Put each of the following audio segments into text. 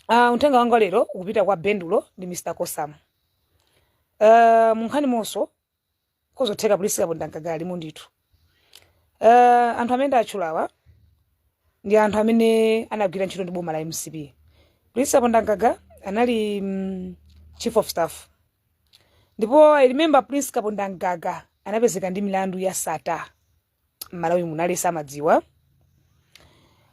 Uthenga wanga lero ukupita kwa Bendulo ndi Mr. Kosam. Munkhani monso kozotheka polisi kapondanga limo ndithu. Anthu amene atchulawa ndi anthu amene anagwira ntchito ndi boma la MCP. Polisi kapondanga anali chief of staff. Ndipo I remember Prince Kapondanga anapezeka ndi milandu ya sata. Malawi munali samadziwa.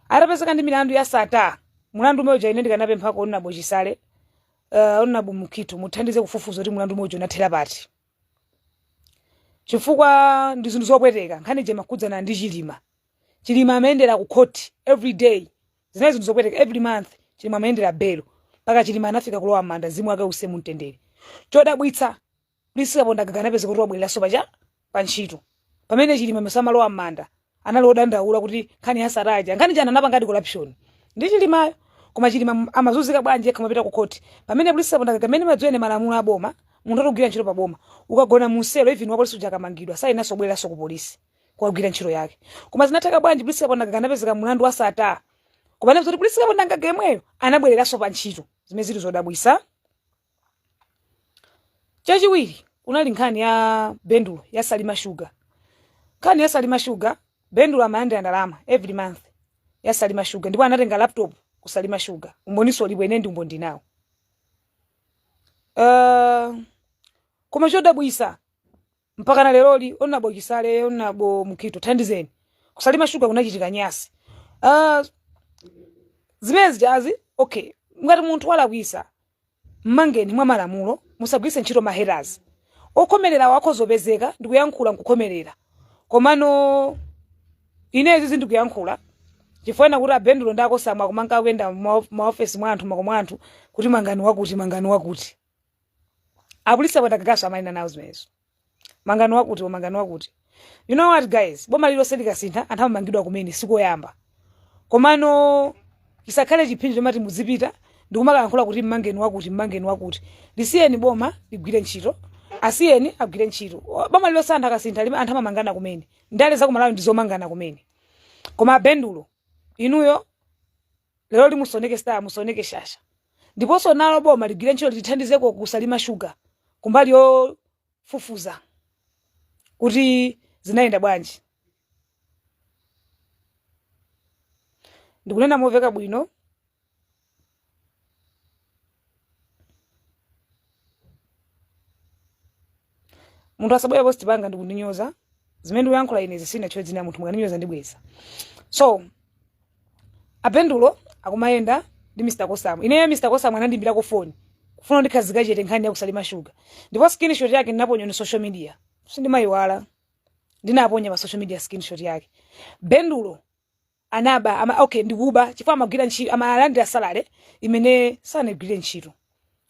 Atapezeka ndi milandu ya sata. Mulandu moja ine ndikanapempha ko Nabo Chisale, Nabo Mukitu muthandize kufufuza kuti mulandu moja unathera pati. Chifukwa ndi zinthu zopweteka, nkhani je makhudzana ndi Chilima. Chilima amendera ku court every day. Zinazo zinthu zopweteka every month. Chilima amendera belo. Paka Chilima anafika kulowa manda zimu ake usemu mtendere. Chodabwitsa Polisi kapondanga anapeza kuti wabwera soba pa ntchito. Pamene Chilima msamalowa manda, analoda ndaula kuti nkhani ya saraja, nkhani jana napangadi corruption. Ndi Chilimayo koma Chilima amazunzika bwanji yekha mapita ku court. Pamene polisi kapondanga amene madziwene malamulo a boma, munthu atogwira ntchito pa boma, ukagona muselo even wa polisi uja akamangidwa, sayinaso bweranso ku polisi kugwira ntchito yake. Koma zinatheka bwanji polisi kapondanga anapezeka mulandu wa sata. Koma nazo polisi kapondanga gemweyo anabwereranso pa ntchito. Zimene zili zodabwisa. Chachiwiri unali nkhani ya Bendulo ya Salima Sugar. Nkhani ya Salima Sugar, Bendulo amayandira ndalama every month ya Salima Sugar. Ndipo anatenga laptop ku Salima Sugar. Umboniso libwe ine ndi umbondi nawo. Koma chodabwisa mpaka na leroli Nabo Chisale, Nabo Mukitu thandizeni. Ku Salima Sugar kunachitika nyasi. Zimezi jazi okay. Ngati munthu walakwisa mmangeni mwa malamulo musagwise ntchito maheras. Okhomerera wako zopezeka ndikuyankhula nkukhomerera. Komano inezi zinthu kuyankhula chifana kuti Bendulo ndako samwa kumanga kwenda ma office mwa anthu kuti mangani wakuti. Apolisi abatagaso amalina nawo zimenezo. Mangani wakuti. You know what guys? Boma lilo selika sintha anthu amangidwa kumene sikoyamba. Komano isakhale chipinjo mati muzipita ndikumakankhula kuti mmangeni wakuti. Lisiyeni boma ligwire ntchito. Asiyeni agwire ntchito. Boma lilo santha kasintha anthu amamangana kumene. Ndale za kumalawi ndizomangana kumene. Koma Bendulo inuyo lero limusoneke star musoneke shasha. Ndiponso nalo boma ligwire ntchito lithandizeko ku Salima Sugar kumbali yo fufuza kuti zinaenda bwanji. Ndikunena moveka bwino. Munthu asabwera post banga ndikundinyoza. Zimene uyankhula inezi sina chwe dzina munthu mwaninyoza ndibweza. So Bendulo akumayenda ndi Mr. Kosam. Ineyo Mr. Kosam anandimbira ku phone. Kufuna ndikhazika chete nkhani ya ku Salima Sugar. Ndipo screenshot yake ndinaponya ni social media. Sindimayiwala. Ndinaponya pa social media screenshot yake. Bendulo anaba okay ndikuba chifukwa amagwira ntchito amalandira salary imene sanagwire ntchito.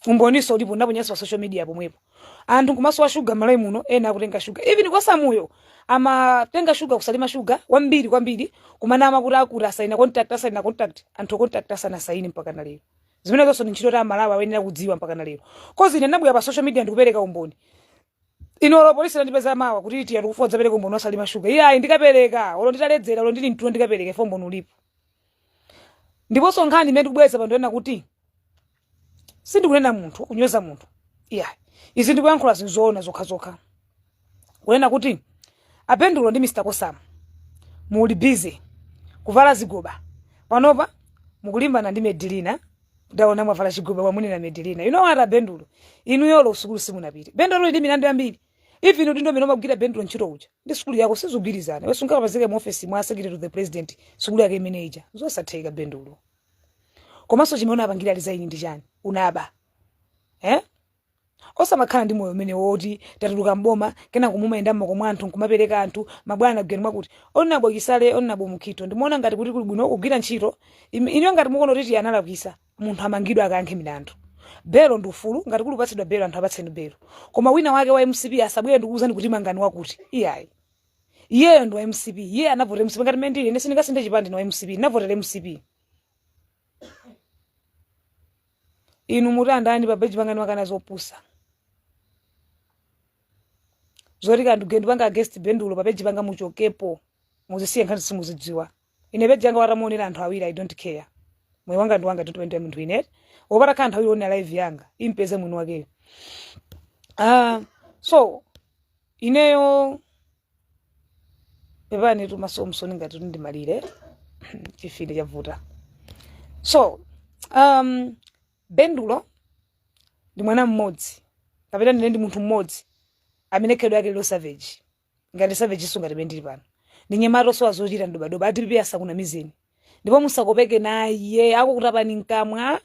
Umboniso ulipo ndaponya pa social media pomwepo. Anthu kumaso wa sugar malai muno ena akutenga sugar. Even Kosamuyo amatenga sugar ku Salima Sugar kwambiri kumana amakuti akuti asaina contract anthu contract asana saini mpaka na lero. Zimene zonse ntchito ta Malawi awenera kudziwa mpaka na lero. Kozi ine ndabwera pa social media ndikupereka umboni. Ino polisi ndipeza mawa kuti iti akufoza pereka umboni wa Salima Sugar. Iya ndikapereka, olo nditaledzera, olo ndili mtulo ndikapereka fombo nulipo. Ndiponso nkhani imene ndikubweza pa ndiyena kuti sindikunena munthu, kunyoza munthu. Iya. Izi ndikuyankhula zinzoona zokha. Kunena kuti Bendulo ndi Mr. Kosam muli busy kuvala zigoba. Panopa mukulimbana ndi Medellina. Ndaona mwavala chigoba mwamuni na Medellina. You know what Bendulo? Inu yolo usukulu simunapita. Bendulo ndi milandu yambiri. Even udindo minoma kugida Bendulo ntchito uja. Ndi sukulu yako sizugwirizana. Wewe sunga pazike mu office mwa secretary to the president. Sukulu yake manager. Zosatheka Bendulo. Komanso chimeona apangira design ndi chani? Unaba. Osamakhala ndi moyo umene woti tatuluka mboma kena kumumayenda mmako mwa anthu kumapereka anthu mabwana geni mwakuti Nabo Chisale Nabo Mukitu ndimuona ngati kuti kuli bwino kugwira ntchito ino ngati mukono titi analapisa munthu amangidwa akayankhe milandu. Belo ndi ufulu ngati kuli patsidwa belo anthu apatseni belo. Koma wina wake wa MCP asabwere ndikuuzani kuti mangani wakuti. Iyayi. Iyeyo ndi wa MCP. Iye anavota MCP ngati mendili ine sindingasinde chipande na MCP. Navotera MCP. Inu mutanda ndi babeji bangani wakana zopusa. Zori kandu gendu banga guest Bendulo babeji banga muchokepo. Muzisiye nkhani simuzidziwa. Ine beji anga waramuonera anthu awiri I don't care. moyo wanga ndi wanga tutoende munthu ine opata kantha uyione live yanga impeze mwini wakeyo. So ineyo pepani tu masomsoni ngati ndimalire chifinde chavuta. So Bendulo ndi mwana mmodzi kapena ndi munthu mmodzi amene khedo yake lo savage ngati savage iso ngati bendili pano ndi nyamata so azochita ndobadoba atipipi asakuna mizeni ndipo musakopeke naye akukutapani nkamwa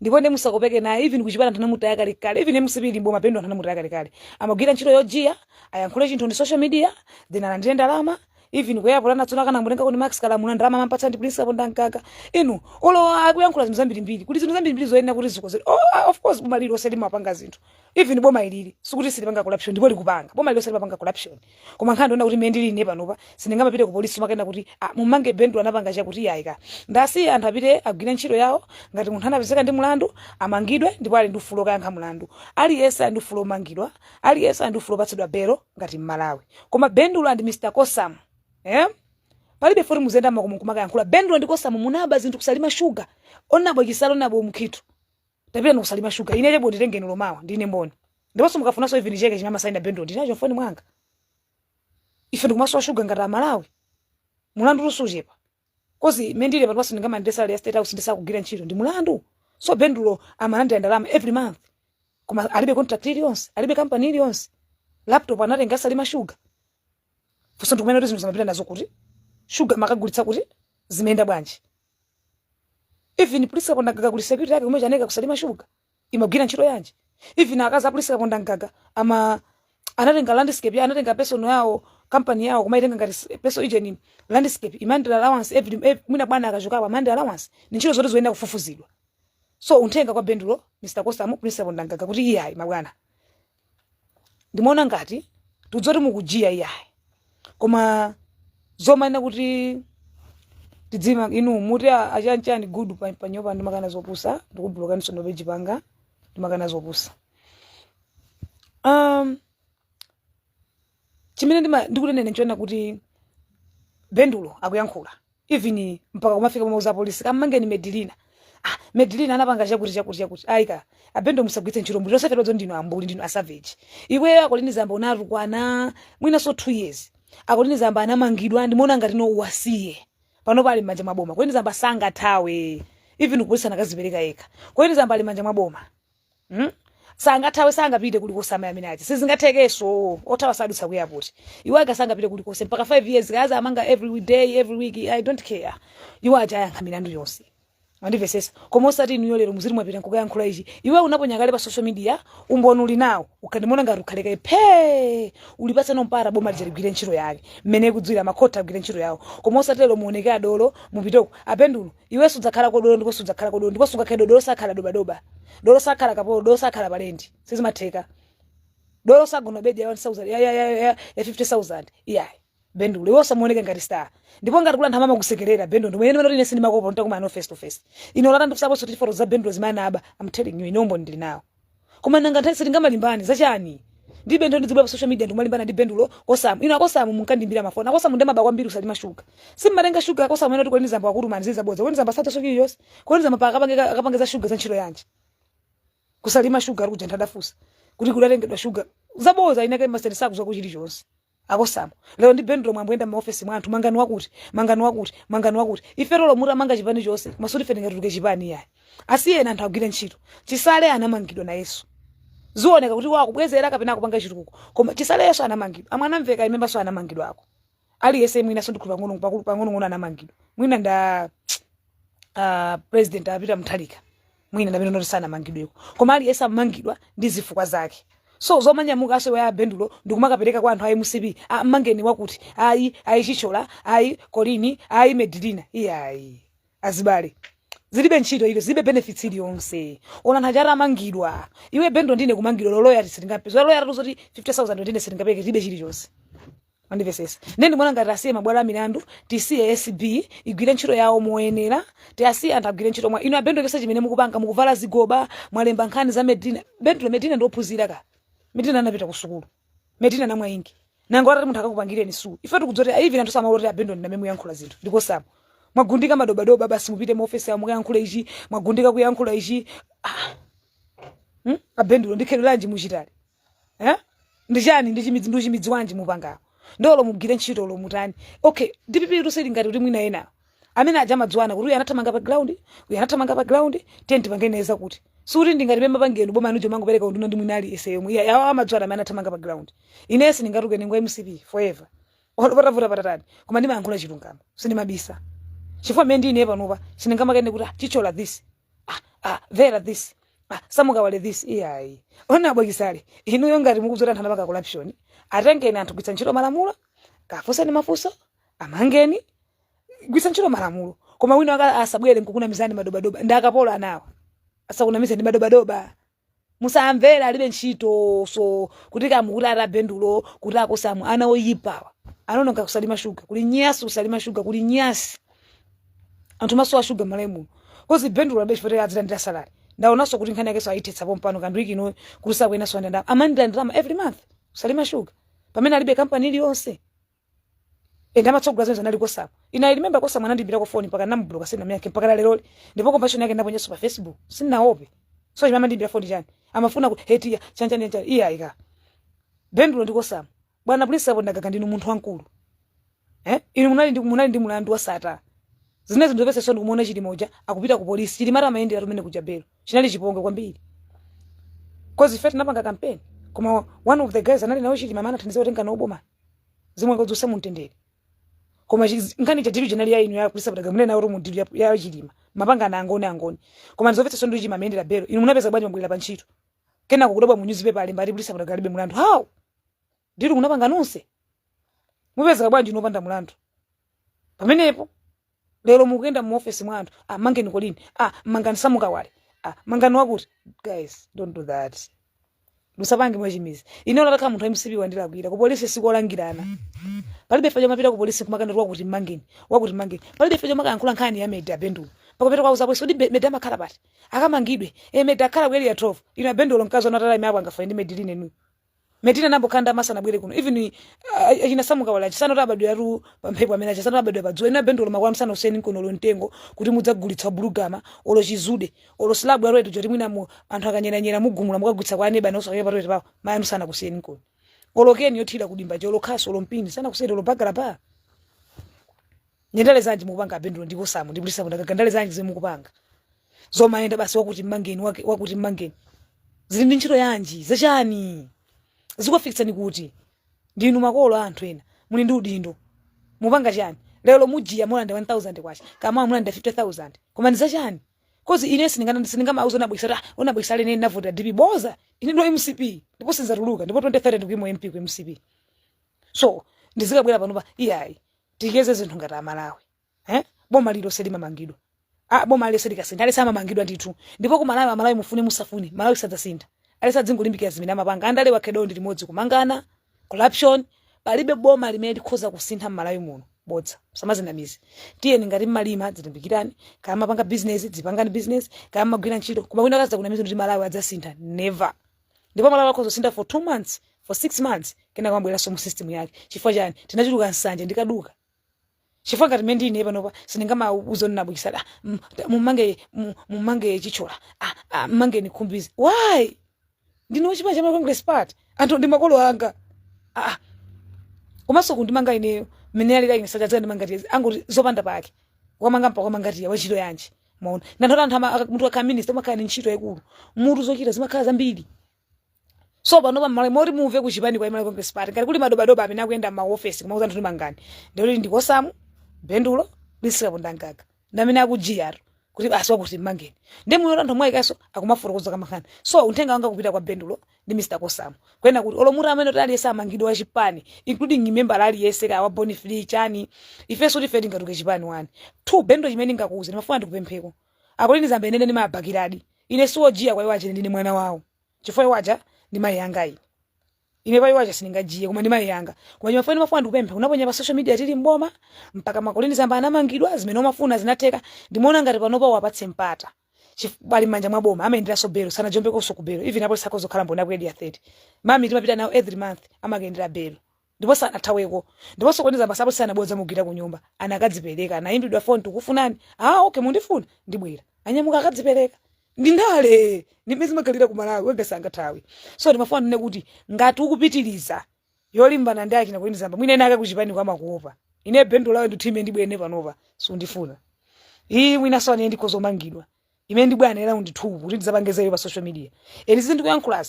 ndipo ndi musakopeke naye even kuchipata ntana mutaya kale even musipili mboma pendo ntana mutaya kale amagwira ntchito yojiya ayankhule chinthu ndi social media then alandire ndalama even kuyapo lana tsona kana mulenga kuni max kala muna ndalama mampatsa ndi police apo ndankaka inu olo akuyankhula zinthu zambiri kuti zinthu zambiri zoyenera kuti zikoze of course boma lilo seli mapanga zinthu even boma ilili sikuti silipanga corruption ndipo likupanga boma lilo seli mapanga corruption koma nkhani ndona kuti mendili ine panopa sindingamapite ku police makenda kuti mumange Bendulo anapanga chakuti yayika ndasi anthu apite agwire ntchito yawo ngati munthu anapezeka ndi mulandu amangidwe ndipo ali ndi ufulu kayankha mulandu aliyense ndi ufulu omangidwa aliyense ndi ufulu opatsidwa belo ngati Malawi koma Bendulo and Mr. Kosam palibe fori muzenda makumaka yankhula Bendulo ndi Kosam munaba zinthu kusalima sugar onabo chisalo nabo mukhitu tapita ndikusalima sugar ine chebo nditenge nulo mawa ndine mboni ndiponso mukafunanso even cheke chimama saina Bendulo ndinacho foni mwanga ife ndikumaso sugar ngati Malawi mulandu lusujepa kozi mendile pano paso ngama ndesa ya state house ndisakugwira ntchito ndi mulandu so Bendulo amalanda ndalama every month koma alibe contract iliyonse alibe company iliyonse laptop anatenga salima sugar fuso ndikumene kuti zinthu zamapita nazo kuti sugar makagulitsa kuti zimeenda bwanji even police apo ndagaga kuli security yake kumwe chaneka kusalima sugar imagwira ntchito yanje even akaza police apo ndagaga ama anatenga landscape anatenga personal yawo company yawo kumaitenga ngati peso ije ni landscape imandira allowance every mwina bwana akachoka pa mandira allowance ni ntchito zote zoenda kufufuzidwa so unthenga kwa Bendulo Mr. Kosam police apo ndagaga kuti iyayi mabwana ndimaona ngati tudzoti mukujia iyayi koma zomana kuti tidzima inu muti achanchani good panyopa ndimakana zopusa ndikubloka nisono page panga ndimakana zopusa chimene ndikunena nchona kuti Bendulo akuyankhula even mpaka kumafika pomwe za polisi kamangeni Medellina anapanga chakuti aika Bendulo musagwitse ntchito mbuti osafeta dzo ndino ambuli ndino asavage iwe akolini zamba unatukwana mwina so 2 years akolini zamba anamangidwa ndimona ngati no uwasiye pano pali manja maboma kweni zamba sanga thawe even kupolisa nakazipereka eka kweni zamba ali manja maboma sanga thawe sanga pite kuli Kosam amene ati sizingathekeso othawa sadutsa ku airport iwe akasanga pite kuli Kosam mpaka 5 years kaza amanga every day every week I don't care iwe aja yankha milandu yonse andivesesa koma osati inu lero muziri mwapita nkukayankhula ichi iwe unaponyakale pa social media umboni uli nawo ukandimona ngati ukhaleka phe ulipatsa nompara boma ligwire ntchito yake mmene kudzira makhota agwire ntchito yawo koma osati lero muoneke adolo mupitoko Bendulo iwe sudzakhala kodolo ndipo sudzakhala kodolo ndipo sungakhala dolo sakhala dobadoba dolo sakhala kapolo dolo sakhala palendi sizimatheka dolo sagona bedi ya 1000 ya 50000 yeah Bendulo iwe osamuoneke ngati star ndipo ngati kula nthama makusekerera Bendulo ndimene mene ine sindimakopa ntakumano face to face ino lata ndikusapo soti photo za Bendulo zimana aba I'm telling you inombo ndili nawo koma nanga nthawi sitingamalimbani zachani ndi Bendulo ndizibwa pa social media ndimalimbana ndi Bendulo Kosam ino Kosam munkandimbira mafona Kosam ndema bakwambiri usalima sugar simmatenga sugar Kosam ino tikoni zamba akuru manziza bodza koni zamba sata soki yose koni zamba pa akapangeza sugar za ntchito yanje kusalima sugar kuti ntadafusa kuti kulatengedwa sugar zaboza inake master sakuzwa kuchili chonse Kosam lero ndi Bendulo mwamboenda mu office mwa anthu mangano wakuti ife lolo muta manga chipani chonse masoti fenenga tuke chipani yayi asiyena anthu agwire ntchito chisale anamangidwa na Yesu zioneka kuti wakubwezera kapena kupanga chitukuko koma chisale Yesu anamangidwa amwana mveka imemba so anamangidwako ali yese mwina so ndikula pang'ono anamangidwa mwina nda president apita Mutharika mwina ndamene noti sana mangidweko koma ali yese amangidwa ndi zifukwa zake so zomanyamuka aso ya Bendulo ndikumakapereka kwa anthu ayi musipi mangeni wakuti ayi chichola ayi kolini ayi Medellina iyayi azibale zilibe ntchito ile zilibe benefits iliyonse ona ntachara amangidwa iwe Bendulo ndine kumangidwa loloya tisingapezo loloya tuzoti 50000 ndine singapeke zilibe chilichonse andivesesa nende mwana ngati asiye mabwala milandu tisiye SB igwire ntchito yawo moyenera tiasiye anthu agwire ntchito mwa ino Bendulo chonse chimene mukupanga mukuvala zigoba mwalemba nkhani za Medellina ndophunzira ka Medellina anapita ku sukulu Medellina namwe ingi nango atati munthu akakupangireni su ife tikudzoti even anthu samaloti Bendulo ndamene muyankhula zinthu ndi Kosam Mwagundika madobadoba basi mupite mu office ya muyankhula ichi, mwagundika kuyankhula ichi. Abendulo ndikhelanji muchitali. Ndichani ndichimidzi wanji mupanga. Ndolo mugire ntchito lo mutani. Okay, DPP tuseli ngati kuti mwina ena. Amene aja madzwana kuti uyu anathamanga pa ground, uyu anathamanga pa ground, tenti pangeneza kuti. Suri ndingati pemba pangeno boma nujo mango pereka unduna ndi mwinali ese yomwe. Yawa madzwana amene anathamanga pa ground. Inesi ningatuke ningo MCP forever. Olopatavuta patatani. Koma ndimayankhula chilungamo. Sindimabisa. Chifukwa mene ndine panopa sindingamakene kuti chichola this. Vera this. Samuka wale this. Iyayi. Ona abwekisale. Inuyo ngati mukuzota nthana paka corruption. Atengeni anthu kugwiritsa ntchito malamulo. Kafunseni mafunso. Amangeni. Gwisa ntchito malamulo. Koma wina waka asabwere nkukuna mizani madobadoba. Ndakapola anawa. Asakuna mizani madobadoba. Musamvera alibe ntchito so kuti kamukuti atabendulo kuti akosamu ana oyipawa. Anononga kusalima shuga. Kuli nyasi kusalima shuga. Kuli nyasi. Anthu maso ashuga malemu. Kozi bendulo abeshi fote azilandira salary. Ndaonaso kuti nkhani yake so ayitetsa pompano kandu iki no kulusa kwena so ndanda. Amandira ndalama every month. Kusalima shuga. Pamene alibe company iliyonse. Ndama tsogula zonse nali kosapo. Ina remember kosamu anandibira ko phone paka namubloka sina myake mpaka lero. Ndipo compassion yake ndaponyeso pa Facebook. Sina hope. So mama ndibira phone chani. Amafuna ku hate chanchani chanchani. Iya ika. Bendulo ndikosamu. Bwana police apo ndagaga ndinu munthu wankulu. Inu munali ndi mulandu wa sata. Zinezi ndopesa sondo kumuona chili moja akupita ku police. Chili mara maende atumene kuja belo. Chinali chiponge kwambiri. Cause ifeti napanga campaign. Koma one of the guys anali nawo chili mama anathandiza kutenga na oboma. Zimwe ngodzuse muntendere. Koma ngani chadiru chinali ya inu ya police abadaga mune na oro mundiru ya chilima. Mapanga na angoni. Koma ndizopesa sondo chili maende la belo. Inu munapeza bwanji mbwira pa ntchito. Kena kukudabwa mu newspaper ali mbali police abadaga libe mulandu. How? Ndiru munapanga nonse. Mupeza bwanji unopanda mulandu. Pamenepo lero mukenda mu office mwantu mangeni kolini mangani samuka wale mangani wakuti guys don't do that lusapange mwachimizi ine nataka munthu MCP wandilagwira ku police sikolangirana palibe fejo mapita ku police kumakanda wakuti mangeni palibe fejo makankhula nkhani ya Medda Bendulo pakapita kwa uzapo sodi Medda makhala pati akamangidwe Medda akhala kweli ya 12 ina Bendulo mkazo natala ime apanga fa ndi Medilini nu Medina nambo kanda masana bwere kuno even ina samuka wala chisano tabadwe yaru pamphepo amene chisano tabadwe padzuwa ina Bendulo makwa msana useni kuno lontengo kuti mudzagulitsa bulugama olo chizude olo slabu yaro etu joti mwina mu anthu akanyera mugumula mukagulitsa kwa aneba naso yakapa tote pawo maya musana kuseni kuno olo keni yothira kudimba jolo khaso olo mpini sana kuseni olo bagala pa nyendale zanji mukupanga Bendulo ndipo samu ndipulisa mundakagandale zanji zimukupanga zoma enda basi wakuti mangeni wakuti mangeni zili ndi ntchito yanji zachani zikufikitsani kuti ndinu makolo anthu ena muli ndi udindo mupanga chani lero mujiya mulanda 1000 kwacha kama mulanda 50000 koma ndi zachani kozi ine sindingamauza unabwisa lene navota DP boza ine ndo MCP ndipo sinzatuluka ndipo 2030 ndikuimo MP ku MCP so ndizikabwera panopa iyayi tikeze zinthu ngati amalawi boma lilo selima mangidwa boma lilo selika sintha sama mangidwa ndithu ndipo ku Malawi mufune musafune Malawi sadzasinda alisa dzingolimbikira zimene amapanga andale wakedo ndi limodzi kumangana corruption palibe boma limene likhoza kusintha Malawi muno bodza samazinamizi tiyeni ngati mmalima dzitimbikirani kama mapanga business dzipangani business kama magwira ntchito koma wina kaza kunamiza kuti Malawi adzasintha never ndipo Malawi akhoza kusintha for 2 months for 6 months kena kwambwera so mu system yake chifukwa chani tinachuluka nsanje ndikaduka chifukwa ngati mene ndine panopa sindingamauzo nabwikisala mumange chichola mange ni khumbizi why ndino chipa chama Congress party anthu ndi makolo anga komanso kundimanga ine mene ali like sacha ndi mangati angoti zopanda pake wamanga mpa kwamangati wachito yanji maona ndanthu anthu munthu akha minister umakhala ni ntchito yakulu mutu zochita zimakhala zambiri so panopa mali mori muve kuchipani kwa Malawi Congress party ngati kuli madobadoba amene akuyenda ma office kumauza anthu mangani ndilo ndikosamu Bendulo lisirapo ndangaga ndamene akujiyaru kuti basi wakuti mangeni ndi muyo anthu mwaikaso akumaforokoza kamakhana so uthenga wanga kupita kwa Bendulo ndi Mr. Kosamu kwena kuti olomuta amene tali yesa amangidwa wa chipani including member ali yese ka wa Bonifree chani ifeso tifeti ngatuke chipani wani 2 Bendulo chimene ngakuuze ndimafuna ndikupempheko akolini zambe nene ndimabakiradi ine siwo jia kwa iwaje ndine mwana wawo chifukwa iwaja ndi mai yanga ine pa iwaje siningajiye koma ndi mai yanga koma ndimafuna ndikupemphe unaponya pa social media tili mboma mpaka makolini zamba anamangidwa zimene umafuna zinatheka ndimuona ngati panopa wapatse mpata bali manja mwa boma amaendera so belo sana jombe koso ku belo even apo sakho zokhala mbona kwedi ya 30 mami timapita nawo every month amagendera belo ndipo sanathaweko ndipo sokoneza masapo sanabodza mugwira ku nyumba anakadzipereka anayimbidwa phone tukufunani okay mundifuna ndibwera anyamuka akadzipereka ndindale ndimezi makalira ku Malawi wega sangathawi so ndimafuna ndine kuti ngati ukupitiriza yolimbana ndi akina kuyini zamba mwina ena akakuchipani kwa makuopa ine bendo lawe ndithime ndibwene panova sundifuna iyi mwina so ane ndikozomangidwa imene ndibwana era undithupu kuti ndizapangeze pa social media elizi ndikuyankhula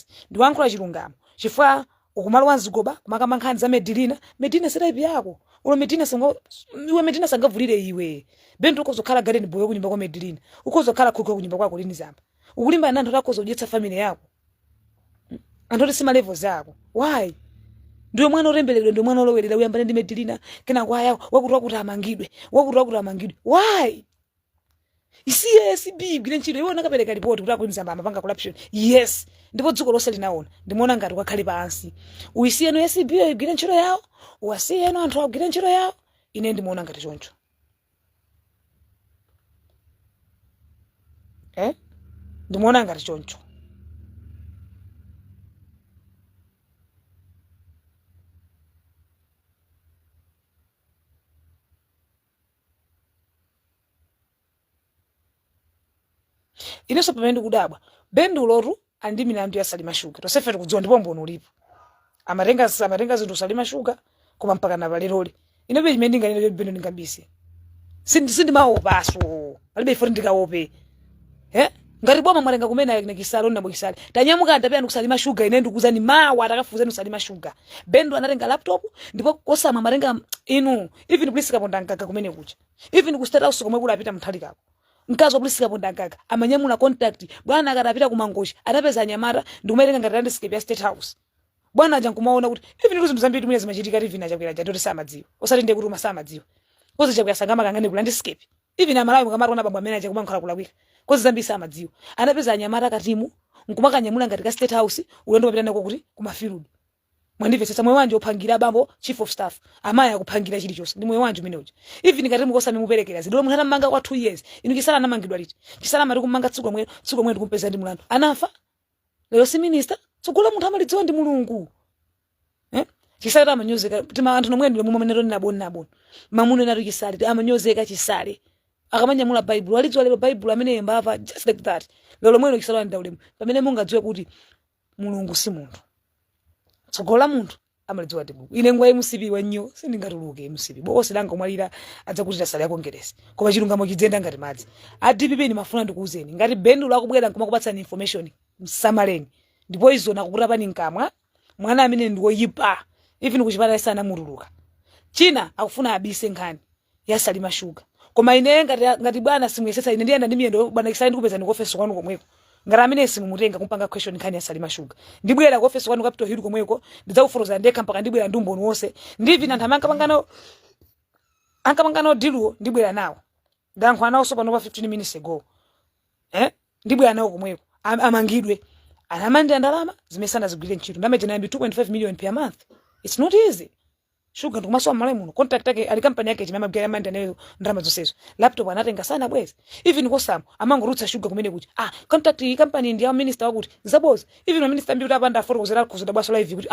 chilungamo chifukwa ukumalo wanzigoba kumakamba nkhani za Medina siraipi yako ulo Medina sangavulire iwe bendo ukozokhala garden boy kunyumba kwa Medina ukozokhala kuko kunyumba kwako lini zamba ukulimba na anthu akozo udyetsa family yako anthu sima levels yako why ndiwe mwana orembeleredwa ndiwe mwana olowerera uyambane ndi Medina kena kwaya wakuti amangidwe why CSB gire ntchito iwo nakapereka report kuti akwini zamba amapanga corruption yes ndipo dziko lonse linaona ndimuona ngati kwakhale pansi uisiyeno SB gire ntchito yawo wasiyeno anthu agire ntchito yawo ine ndimuona ngati choncho ndimuona ngati choncho ineso pamene kudabwa bendo loru andi milandu ya Salima Sugar tosefe tikudziwa ndipo mbono ulipo amatenga zinthu Salima Sugar koma mpaka na valiroli inobe imene ndinganene bendo ndingambise sindi maopaso palibe ifo ndikaope ngati boma mwalenga kumena ine kisalo na bokisali tanyamuka andapya ndi Salima Sugar ine ndikuzani mawa atakafuzani Salima Sugar bendo anatenga laptop ndipo kosama marenga inu even please kapondanga kumene kucha even ku state house komwe kula apita mthali kako mkazo polisi kapondanga amanyamula contact bwana akatapita kumangoshi atapeza nyamara ndikumaitenga ngati landscape ya state house bwana aja nkumaona kuti even zinthu zambiri mwezi machitika living achakwera jatoti samadziwa osati ndi kuti masamadziwa kozi chakwera sangama kangane ku landscape even amalawi mukamarona bambo amene acha kumankhala kulakwika kozi zambiri samadziwa anapeza nyamara katimu nkumakanyamula ngati ka state house ulendo wapita nako kuti kumafield mwandivesesa moyo wanje ophangira bambo chief of staff amaya akupangira chilichonse ndi moyo wanje umenewo even ngati mukosa muperekera zidolo mwana manga kwa 2 years inu kisala namangidwa liti kisala mari kumanga tsuko mwe ndikumpeza ndi mulandu anafa lero si minister tsogolo munthu amalidziwa ndi mulungu kisala amanyozeka tima anthu nomwe ndi mumanero ni nabona mamuno natu kisale amanyozeka chisale akamanyamula bible alidziwa lero bible amene mbava just like that lero mweno kisala ndaulemu pamene mungadziwe kuti mulungu si munthu tsogola munthu amalidziwa tibuku ine ngwa musibi wanyo sindingatuluke musibi bose langa umwalira adza kuti tasali yakongeresa koma chilungamo chidzenda ngati madzi adipipe ni mafuna ndikuuzeni ngati bendo lakubwera nkumakupatsani information msamaleni ndipo izo nakukutapani nkamwa mwana amene ndiwoyipa even kuchipata sana muruluka china akufuna abise nkhani ya Salima Sugar koma ine ngati bwana simuyesesa ine ndiyenda ndi miyendo bwana kisali ndikupeza ndi office kwanu komweko ngara amene simumutenga kumpanga question nkhani ya Salima Sugar ndibwera ku office kwanu Capitol Hill komweko ndidzakufotoza ndeka mpaka ndibwera ndumbono wonse ndivi na nthamanga pangano diluo ndibwera nawo ndankho anawo so pano pa 15 minutes ago ndibwera nawo komweko amangidwe anamandi andalama zimesana zigwire ntchito ndamete na 2.5 million per month it's not easy Sugar ndukumaso amale muno contact yake ali company yake chimama bigaya manda nayo ndalama zonsezo laptop anatenga sana bwezi even kosamo amangorutsa Sugar kumene kuti contact iyi company ndi ya minister wakuti zaboza even no minister mbiuta apanda aforo kuzera kuzoda bwaso live kuti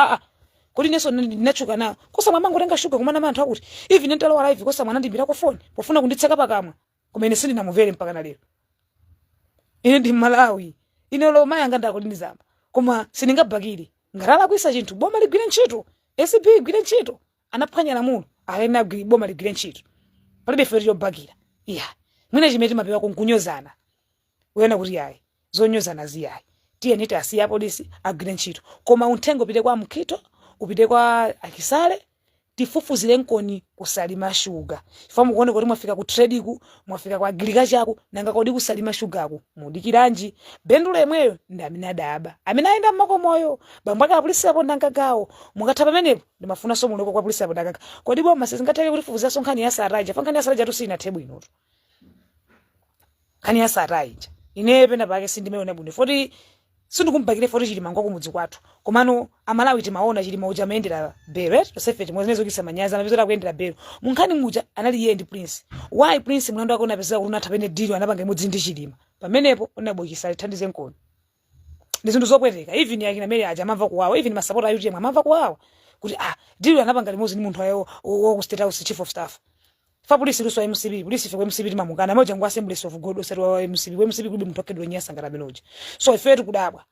kuti neso ndinachuka nawo kosamo amangotenga Sugar kumana manthu akuti even ntalo live kosamo anandimbira ku phone pofuna kunditseka pakamwa kumene sindinamuvere mpaka na lero ine ndi Malawi ine lo mayanga ndakulindizama koma siningabakire ngarala kuisa chinthu boma ligwire ntchito SB igwire ntchito anaphwanya lamulo alena boma ligwire ntchito palibe feri yobakira mwina chimeti mapewa kunkunyozana uyona kuti yayi zonyozana ziyayi tiye niti asiya polisi agwire ntchito koma unthengo upite kwa Mkhito upite kwa Akisale tifufuzire nkoni ku Salima Sugar ifamu kuone kuti mwafika ku trade ku mwafika kwa agriculture yako nanga kodi ku Salima Sugar ku mudikiranji bendulo yemweyo ndi aminadaba aminaenda makomoyo bambo akapolisi apo ndangagawo mukatha pamenepo ndimafuna so muloko kwa polisi apo ndangaka kodi boma sizingateke kuti fufuza sonkhani ya Saraja fankani ya Saraja tusina tebu inoto kani ya Saraja ine pena pake sindimeona bune foti sindikumbakire foti chilima ngwa kumudzi kwathu komano amalawi timaona chilima uja maendera bere tosefe timwenezo kisa manyaza mapizora kuendera bere munkhani muja anali yeye ndi Prince why Prince mlando wake unapeza kuti unatha pene deal anapanga imodzi ndi chilima pamenepo unabokisa lithandize nkoni Ndizindu zopweteka. Even yakina mele aja amava kuwawa. Even masapota a UTM amava kuwawa. Kuti dili anapanga limodzi ni munthu ayo wo ku State House chief of staff. Fa polisi luso MCB, polisi fe MCB timamukana moja ngwa assembly of God osati wa MCB. We MCB kuli muthu akedwa nyasa ngara benoje. So ife tikudabwa.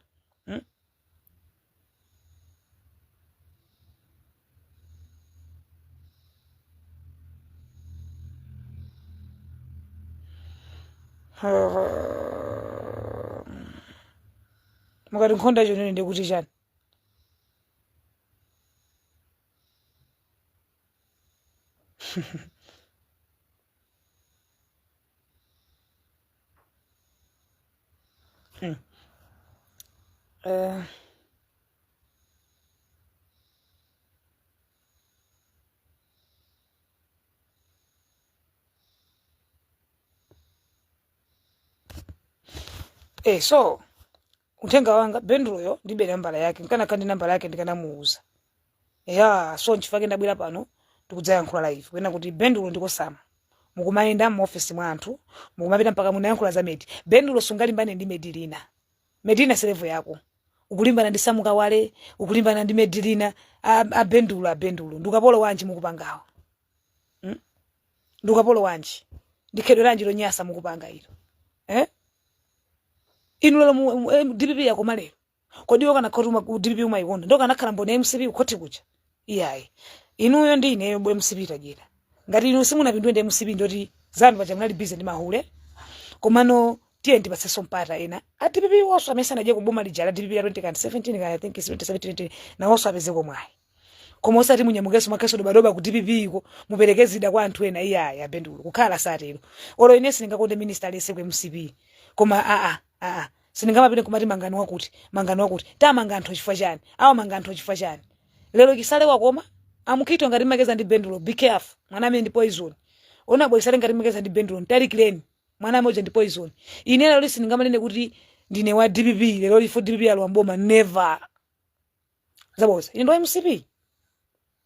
Mukati nkhonda chonene ndikuti chani. So uthenga wanga Bendulo ndibe nambala yake nkana kandi nambala yake ndikanamuuza. So nchifake ndabwera pano ndikudzayankhula live kwena kuti Bendulo ndiko Sam mukumayenda mu office mwa anthu mukumapita mpaka munayankhula za Medi. Bendulo sungalimbane ndi Medilina. Medilina selevo yako ukulimbana ndi Samuka wale ukulimbana ndi Medilina Bendulo ndukapolo wanji mukupangawo. Ndukapolo wanji ndikhedwe lanji lonyasa mukupanga ilo. Inu lelo DPP yako malero kodi wakana khotuma ku DPP umayikonda ndo kana khala mbone MCP ukhoti kucha iyayi inuyo ndi ine MCP tajira ngati inu simunapindwe ndi MCP ndoti zanu paja munali busy ndi mahule komano tiye ndipatseso mpata ena DPP wonso amesana je kuboma lijala DPP ya 2017 I think 2017 na wonso apeze komwayi koma osati munyamukeso makeso dobadoba ku DPP iko mupereke zida kwa anthu ena iyayi Bendulo kukhala satero olo inesi ningakonde minister lese ku MCP koma siningamapite kumati mangano wakuti ta mangantho chifukwa chani awa mangantho chifukwa chani lero kisale wakoma amukito ngati makeza ndi Bendulo be careful mwana amene ndi poison ona bwesale ngati makeza ndi Bendulo ntalikireni mwana amene ndi poison ine lero siningamanene kuti ndine wa DPP lero lifo DPP alo amboma never zaboza ine ndo MCP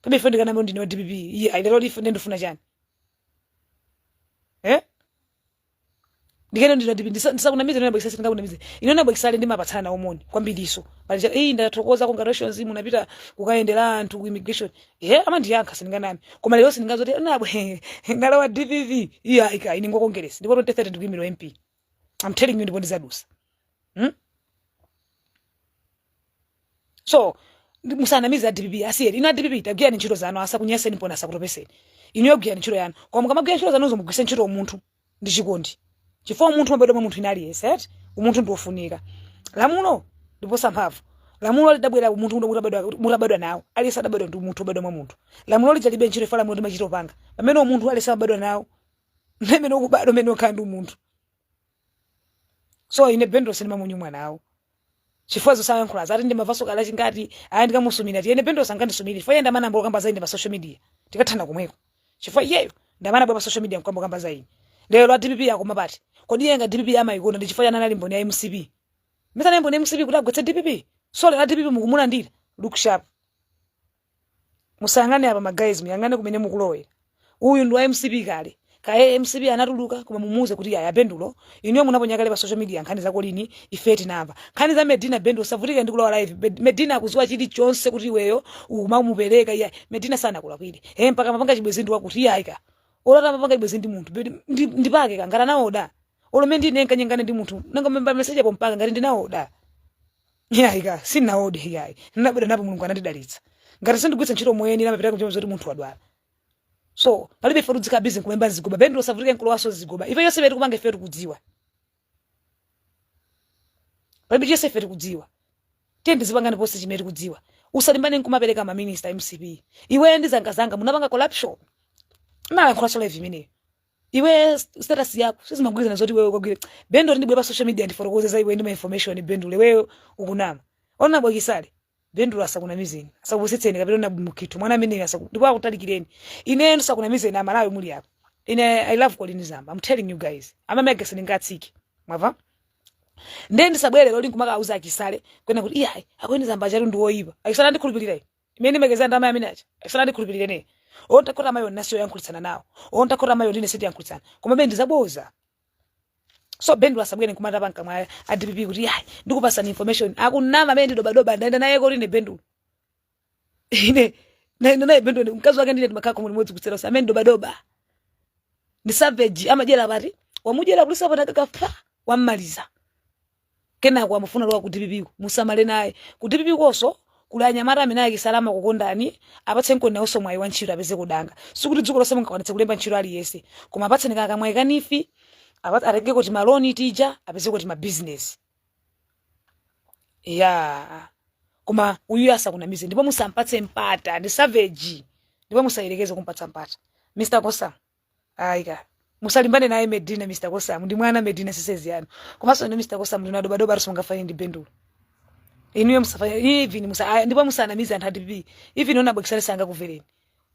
kabe fendi kana ndine wa DPP lero lifo ndendofuna chani ndikene ndisakunamiza nona bwekisale singakunamiza inona bwekisale ndimapatsana omoni kwambiriso pali ndathokoza congratulations munapita kukaendera anthu ku immigration ama ndiyankha singanami koma lero singazoti nabwe ngala wa DPP ika ine ngokongeresa ndipo 2030 ndikuyimira MP I'm telling you ndipo ndizadusa so musanamiza DPP asiyeni ina DPP tagiyani ntchito zanu asakunyaseni pona asakutopeseni inu yogiyani ntchito yanu koma mukamagiyani ntchito zanu zomugwise ntchito omunthu ndi chikondi chifo umuntu mabedwa munthu inali set umuntu ndofunika lamulo ndipo samphavu lamulo lidabwera umuntu mutabedwa nawo alisa dabedwa ndi umuntu obedwa mwa munthu lamulo lijalibe ntchito ifala munthu machito panga pamene umuntu alisa abedwa nawo mmene ukubadwa mmene ukhandi umuntu so ine Bendulo sinema munyumwa nawo chifo zosayankhula zati ndi mavaso kala chingati ndikamusumira ine Bendulo sangandisumira fo yenda mana mbokamba zaindi pa social media tikathana kumweko chifo iyeyo ndamana pa social media mkamba zaini lero DPP yako mapati kodi yenga DPP amayikonda ndi chifukwa nali mboni ya MCP methana mboni ya MCP kuti agwetse DPP so lero DPP mukumulandira look sharp musangane apa guys muyangane kumene mukulowera uyu ndi wa MCP kale kaye MCP anatuluka koma mumuze kuti ya Bendulo iniyo munaponya kale pa social media nkhani zako lini ifeti namba nkhani za Medina Bendulo savutike ndi kulowa live Medina akuziwa chili chonse kuti iweyo umumupereka iya Medina sana kulakwire mpaka mapanga chibwezi ndi wakuti iyayika olata mapanga chibwezi ndi munthu ndipake kangala nawo da olo mendi nenka nyengane ndi munthu nanga memba message apo mpaka ngati ndinawo da iyayika sina ode iyayi ndabwera napo mulungu anandidalitsa ngati sindigwitsa ntchito moyeni namapita kuchoma zoti munthu wadwala so palibe fetu dzika busy kumemba zigoba Bendulo savutike nkolo waso zigoba ife yose betu kumange fetu kudziwa palibe yose fetu kudziwa tende zipangane posi chimeti kudziwa usalimbane nkumapereka ma minister MCP iwe ndi zanga munapanga corruption na nkhoso live imene iwe status yako sizimagwizana zoti wewe kwagwire Bendulo ndibwe pa social media ndiforokozeza iwe ndi ma information Bendulo wewe ukunama ona bwakisale Bendulo asakunamizeni asakubusitseni kapita na mukitu mwana amene ndipo akutalikireni ine ndisakunamizeni amalawi muli apo ine I love Colin Zamba I'm telling you guys amamega singatsiki mwava ndendi sabwere loli nkumaka auza akisale kwena kuti iyayi akweni Zamba chali ndi woipa akisala ndikhulupirira imene megeza ndama amene acha akisala ndikhulupirira ne onta kota mayo nasiyo yankulitsana nawo onta kota mayo ndine siti yankulitsana koma bendi zaboza So bendu asabwene kumata banka mwa ADPP kuti hayi ndikupasa information akunama amene ndi doba ndaenda naye ko line bendu ine naye bendu mkazi wake ndine ndimakhala komwe limodzi kutsera sa amene doba ndi savage amajera pati wamujera kulisa pata kakafa wammaliza kena kwa mfuna lwa ku DPP musamale naye ku DPP koso kula nyamara amene akisalama kukondani apatse nkoni nawo mwayi wa ntchito apeze kudanga sikuti dziko lonse munkaonetse kulemba ntchito ali yese koma apatse nikaka mwayi kanifi arege kuti maloni tija apeze kuti ma business ya koma uyu asakunamize ndipo musampatse mpata ndi savage ndipo musayerekeze kumpatsa mpata Mr. Kosam aika musalimbane naye Medina Mr. Kosam ndi mwana Medina sisezi yanu komanso ndi Mr. Kosam ndina doba risonga fanye ndi bendulo inuyo musafanya even ndipo musanamize anthu ADPP even ona bwekisale sanga kuvereni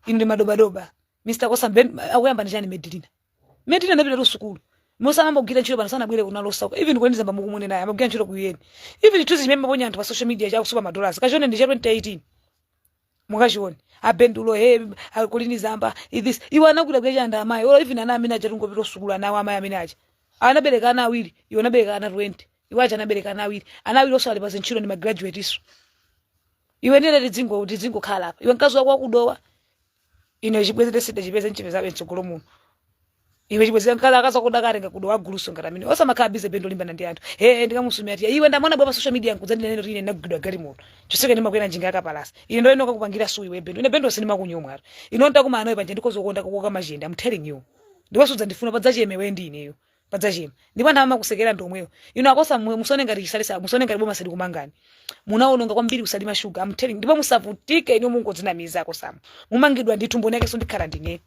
inu ndi madoba Mr. Kosam akuyamba ndi chani Medina ndapita to sukulu musamba kugira ntchito bana sana bwere kunalo sako even kweniza mbamuku mwene naye amakugira ntchito kuyeni even tuzi zimene maponya anthu pa social media cha kusupa madolars kachone ndi 2018 mukachione abendulo akulini zamba this iwe anakuda kuja anda amayi olo even ana amene achatungo pito sukulu nawo amayi amene acha anabereka ana awiri iwe anabereka ana 20 iwe acha anabereka ana awiri oso ali pa ntchito ndi ma graduate iso iwe ndine lidzingo khala apa iwe mkazi wako akudowa ine chibwezete sida chipeze nchipeza bensogolo muno iwe chibwezete nkala akaza kudakarenga kudowa guluso ngaramini osa makhabize bendo limbana ndi anthu ndikamusumira ati iwe ndamona bwa pa social media nkuzandi nene rine nagudwa gali moto choseke ndi makwena njinga yakapalasa ine ndo inoka kupangira suyi we bendo ine bendo sinima kunyomwa ino ndakuma anoyi panje ndikozokonda kukoka majenda I'm telling you ndiwasudza ndifuna padzacheme we ndi ineyo padzacheme ndipo anthu amakusekera ndomweyo ino akosa musone ngati chisalisa musone ngati boma sidi kumangani munaononga kwambiri kusalima sugar I'm telling ndipo musavutike ino mungu dzinamiza akosama mumangidwa ndithu mboni yake so ndikhala ndine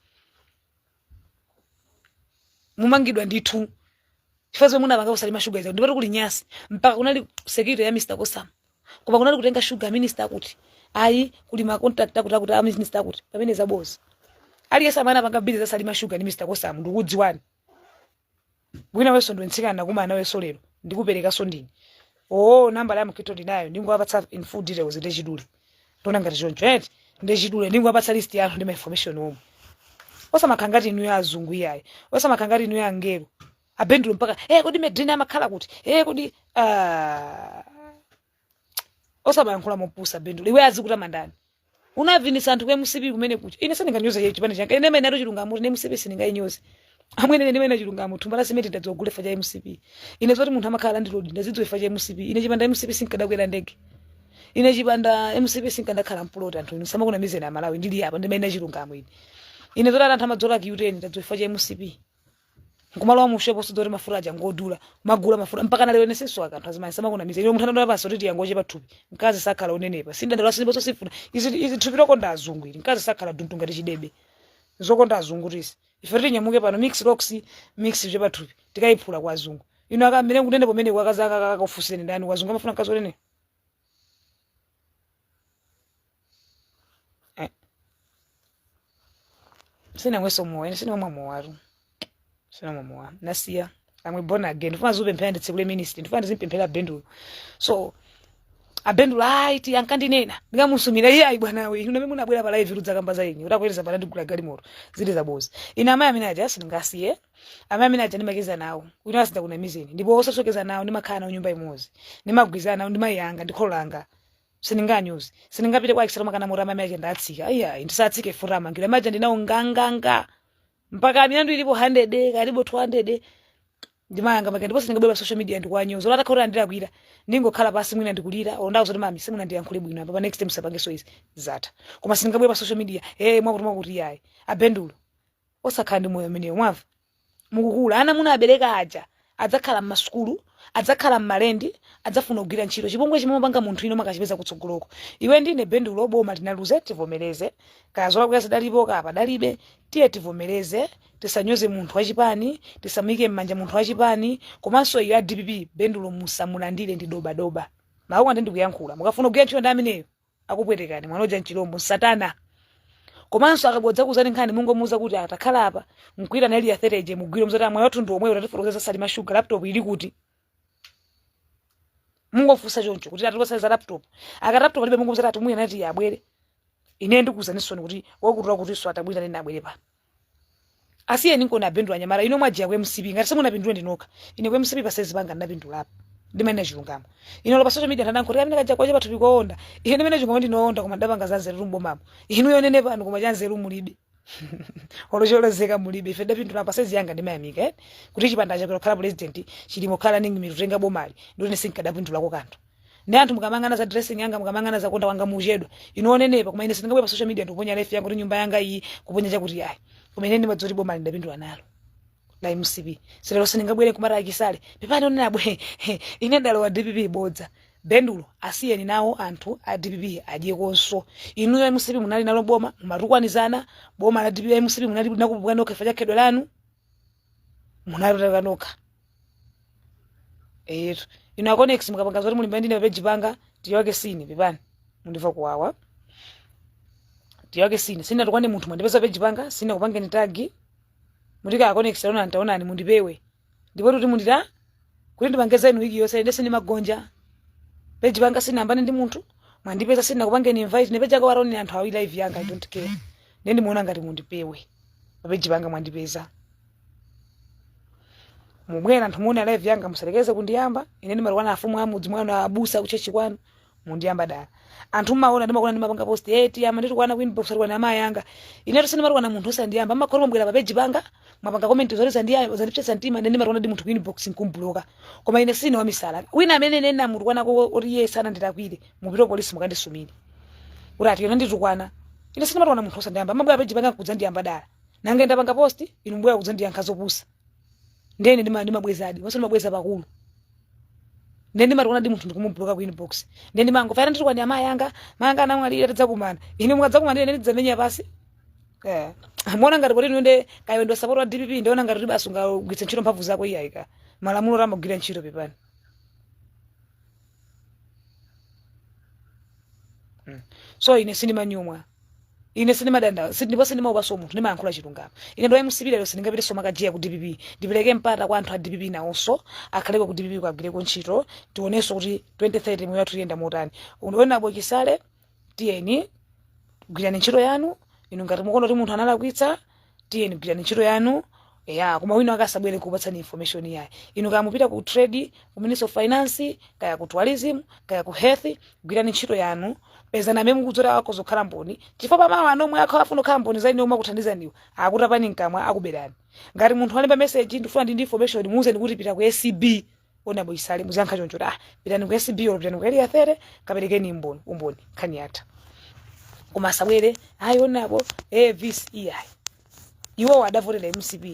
mumangidwa ndithu chifazo muna banga kusalima sugar izo ndipo kuli nyasi mpaka kunali security ya Mr. Kosam kuba kunali kutenga sugar minister kuti ayi kuli ma contact akuti minister kuti pamene zabozi ali yesa mana banga bizi za salima sugar ni Mr. Kosam ndikudziwani bwina weso ndo nsikana kuma nawe solero ndikupereka so ndini namba la mkito ndinayo ndingwapatsa in full details ndi chidule tona ngati choncho ndi chidule ndingwapatsa list yanu ndi ma information omwe osamakangati inu ya azungu yayi osamakangati inu ya angelo abendulo mpaka kodi Medina amakhala kuti kodi osabayankhula mopusa bendulo iwe azikuta mandani unavinisa anthu kwe musipi kumene kuti ine sindinganyoza yechi pane changa ine mene chilungamo ne musipi sindingayinyoze amwene ne mene chilungamo tumbala simeti ndadzogule fa cha musipi ine zoti munthu amakhala ndi lodi ndazidzo fa cha musipi ine chipanda musipi sinkadakwera ndege ine chipanda musipi sinkadakhala mpulota anthu nisama kuna mizena Malawi ndili apa ndi mene chilungamo ine zoti anthu amadzola kiuteni ndadzofa cha musipi nkumalo wa mushepo sudori mafura aja ngodula magula mafura mpaka na leo neseso akanthu azimani sama kuna mizeni munthu anadala paso titi yangoche pathupi mkazi sakhala unenepa sinda ndalo silipo sosifuna izi thupi lokonda azungu ili mkazi sakhala duntu ngati chidebe zokonda azungu tisi ife tinyamuke pano mix rocks mix je pathupi tikayiphula kwa azungu ino akamene kunene pomene kwakazaka kakufuseni ndani wazungu amafuna mkazi onene sina mweso moyo sina mwa waru sina mwa nasiya amwe born again ndifuna zupemphera nditsekule ministry ndifuna ndizimpemphera bendulo so abendulo aiti ankandinena ndikamusumira iye ayi bwana we ino mimi unabwera pa live rudza kamba za yini utakweleza pala ndigula gali moto zili zabozi ina amayi amene aja singasiye amayi amene aja ndimakeza nawo wina asinda kuna mizeni ndipo osasokeza nawo ndimakhala nawo nyumba imodzi ndimagwizana nawo ndimayanga ndikholanga sininganyuzi siningapite kwa ekisera makana murama amayi agenda atsika iya ndisatsike furama ngira amayi ndinawo nganganga mpaka milandu ilipo 100 kalipo 200 ndimayanga makenda ndipo sindingabwera social media ndikwanyoza lata khora ndirakwira ndingokhala pasi mwina ndikulira ondawo zoti mami simuna ndiyankhule bwino apa next time sapange so izi zata koma sindingabwera social media mwakuti yayi abendulo osakhala ndi moyo mene mwava mukukula ana muna abereka aja adzakhala m'masukulu adzakhala m'malendi adzafuna kugwira ntchito chipongwe chimapanga munthu ino makachipeza kutsogoloko iwe ndine bendulo boma tinaluze tivomereze kazola kuya sidalipo kapa dalibe tiye tivomereze tisanyoze munthu wachipani tisamike mmanja munthu wachipani komanso iyo DPP bendulo musamulandire ndi doba mawu ande ndikuyankhula mukafuna kugwira ntchito ndi ameneyo akupwetekani mwanoja mchilombo satana komanso akabodza kuzani nkhani mungomuza kuti atakhala apa mkwira na Elia Thereje mugwire mzati amwe wathu ndi omwe utatifotokozesa Salima Sugar laptop ili kuti mungofusa choncho kuti atikosa laptop aka laptop alibe mungomuzati atumuye nati yabwere ine ndikuzanisoni kuti wakutula kuti so atabwira nene abwere pa asiye ninko na bendu anyamara ino mwaji yakwe msibi ngati semuna pindule ndinoka ine kwe msibi pasezi panga ndapindula apa ndimene chilungamo ino lo pa social media ndananko amene kaja kwaje pathu bikoonda ine ndimene chilungamo ndinoonda koma ndapanga za nzeru mbomamo inu yonene pano koma chanzeru mulibe olocholezeka mulibe ife ndapindula pasezi yanga ndimayamika kuti chipanda cha khala president chilimo khala ningi mitutenga bomali ndone sinkadapindula ko kanto ndi anthu mukamangana za dressing yanga mukamangana za konda wanga mujedwa inonenepa koma ine sindingabwe pa social media ndikuponya life yangu kuti nyumba yanga iyi kuponya chakuti yayi koma ine ndimadzoti bomali ndapindula nalo la MCB sero sindingabwere kumara akisale pepani onena bwe ine ndalowa DPP bodza bendulo asiyeni nawo anthu a DPP adye konso inu ya MCB munali nalo boma mumatukwanizana boma la DPP MCB munali nakubukana okafa kedwa lanu munali takanoka inu akonex mukapanga zoti mulimba ndine page panga tiyoke sini pepani mundiva kuwawa tiyoke sini sina tukwane munthu mwandipeza page panga sina kupangeni tagi mutika akonex lona ntaonani mundipewe ndipo kuti mundita kuti ndipangeza inu wiki yonse ndese ni magonja page panga sina ambane ndi munthu mwandipeza sina kupangeni invite ne page akawaroni anthu awi live yanga I don't care ndi muona ngati mundipewe page panga mwandipeza mubwera anthu muone live yanga musalekeze kundiyamba ine ndimalwana afumu amudzi mwana abusa kuchechi kwanu mundiyamba dala anthu maona ndimapanga post ama nditukwana ku inbox alwana amayi yanga ine to sindimalwana munthu osandiyamba amakholo mbwera pa page panga mwapanga comment zoti zandiyamba zandipsetsa mtima ndi ndimalwana ndi munthu ku inbox nkumbloka koma ine sine wa misala wina amene nena munthu kwana ko oti ye sana nditakwire mupito polisi mukandisumire urati ine nditukwana ine sindimalwana munthu osandiyamba amabwera page panga kudzandiyamba dala nange ndapanga post inu mbwera kudzandiyankha zopusa ndene ndimabwezadi waso ndimabweza pakulu ndende marona ndi munthu ndikumumbloka ku inbox ndende mango fara ndiri kwandi amayi anga manga anamwalira tadzakumana ine mukadzakumana ndine ndidzamenya pasi mona ngati kuti nende kayo ndo support wa DPP ndiona ngati basi ungagwitsa ntchito mphamvu zako iyayika malamulo ramagwira ntchito pepani so ine sindimanyumwa ine sindimadanda sindipo sindimaopaso munthu ndimayankhula chilungamo ine ndo MCB lero sindingapite soma kajiya ku DPP ndipeleke mpata kwa anthu a DPP nawonso akhaleko ku DPP kwagwireko ntchito tionenso kuti 2030 moyo yathu yenda motani unaona bochisale tiyeni gwirani ntchito yanu inu ngati mukono kuti munthu analakwitsa tiyeni gwirani ntchito yanu koma wina akasabwere kupatsani information yayi inu kaya mupita ku trade ku Ministry of Finance kaya ku tourism kaya ku health gwirani ntchito yanu peza na memu kudzora wako zokhala mboni chifukwa pamawa anomwe akho afuna kukhala mboni zaini omwe akuthandiza ndiwo akutapani nkamwa akuberani ngati munthu alemba message ndifuna ndi information muze kuti pita ku SCB ona boisale muzankha choncho pitani ku SCB or pitani ku area there kaperekeni umboni khani yatha koma asabwere ayonapo visi iyayi iwo wadavotera MCB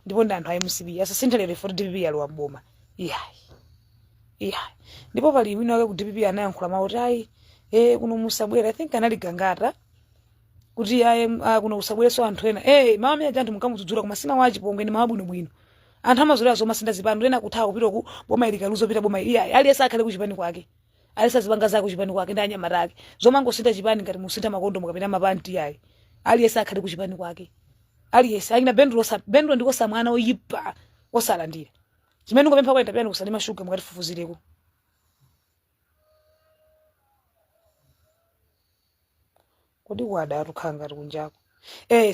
ndipo ndi anthu a MCB asasinthalere for DPP yalowa mboma iyayi ndipo pali wina wake ku DPP anayankhula mawu tayi kuno musabwera I think anali gangata kuti kuno usabwereso anthu ena mawu amene anthu mukamudzudzula koma sima wachipongwe ndi mawu bwinobwino anthu amazolera zoma sinda zipando ena kuthawa kupita ku boma ilikaluzo pita boma iyayi aliyesa akhale ku chipani kwake aliyesa zipanga zake ku chipani kwake ndi anyamata ake zoma ngosinda chipani ngati musinda makondo mukapita mapanti yayi aliyesa akhale ku chipani kwake aliyesa ayina bendro ndikosa mwana oyipa osalandira chimene ngopempha kwa intapiyani kusalima shuga mukatifufuzireko kodi kwada atukhala ngati kunjako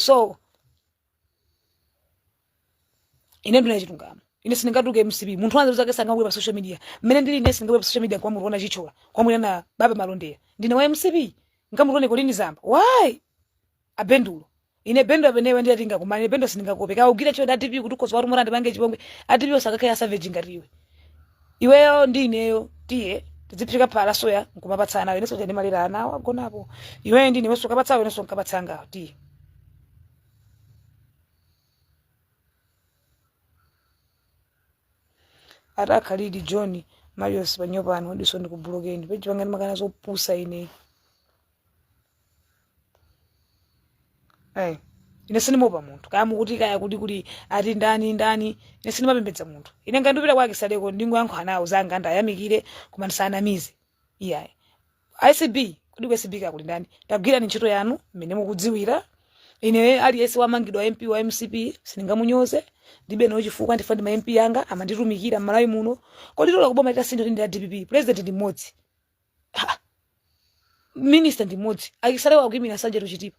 so ine ndina chilungamo ine sindingatuke MCB munthu wanze zake sanga pa social media mmene ndili ine sindingabwe pa social media kwa munthu ona chichola kwa mulana baba malondera ndine wa MCB ngamutone kolini zamba why abendulo ine bendo abenewe ndi atinga kumana ine bendo sindingakopeka ugira cho da DPP kuti kozo wari murande bange chipongwe DPP osakakaya savage ngatiwe iweyo ndi ineyo tiye tidziphika phala soya nkumapatsana nawe neso ndimalira anawo agonapo iwe ndi niwe sokapatsawe neso nkapatsanga tiye atakhalidi John Marius Panyopano ndiso ndikubulokeni peji pangani makana zopusa ine ine sinimopa munthu kaya mukuti kaya kuti ati ndani ine sinimapembedza munthu ine ngandipita kwake saleko ndingoyankha nawo zanga ndayamikire koma ndisanamize iyayi ICB kudi ku SCB kakuli ndani ndagwirani ntchito yanu mmene mukudziwira ine aliyese wamangidwa MP wa MCP sindingamunyoze ndibe no chifukwa ndifandi ma MP yanga amanditumikira mmalawi muno kodi tola kuboma itasinto ndi DPP president ndi mmodzi minister ndi mmodzi akisalewa kuyimira Sanje Chitipa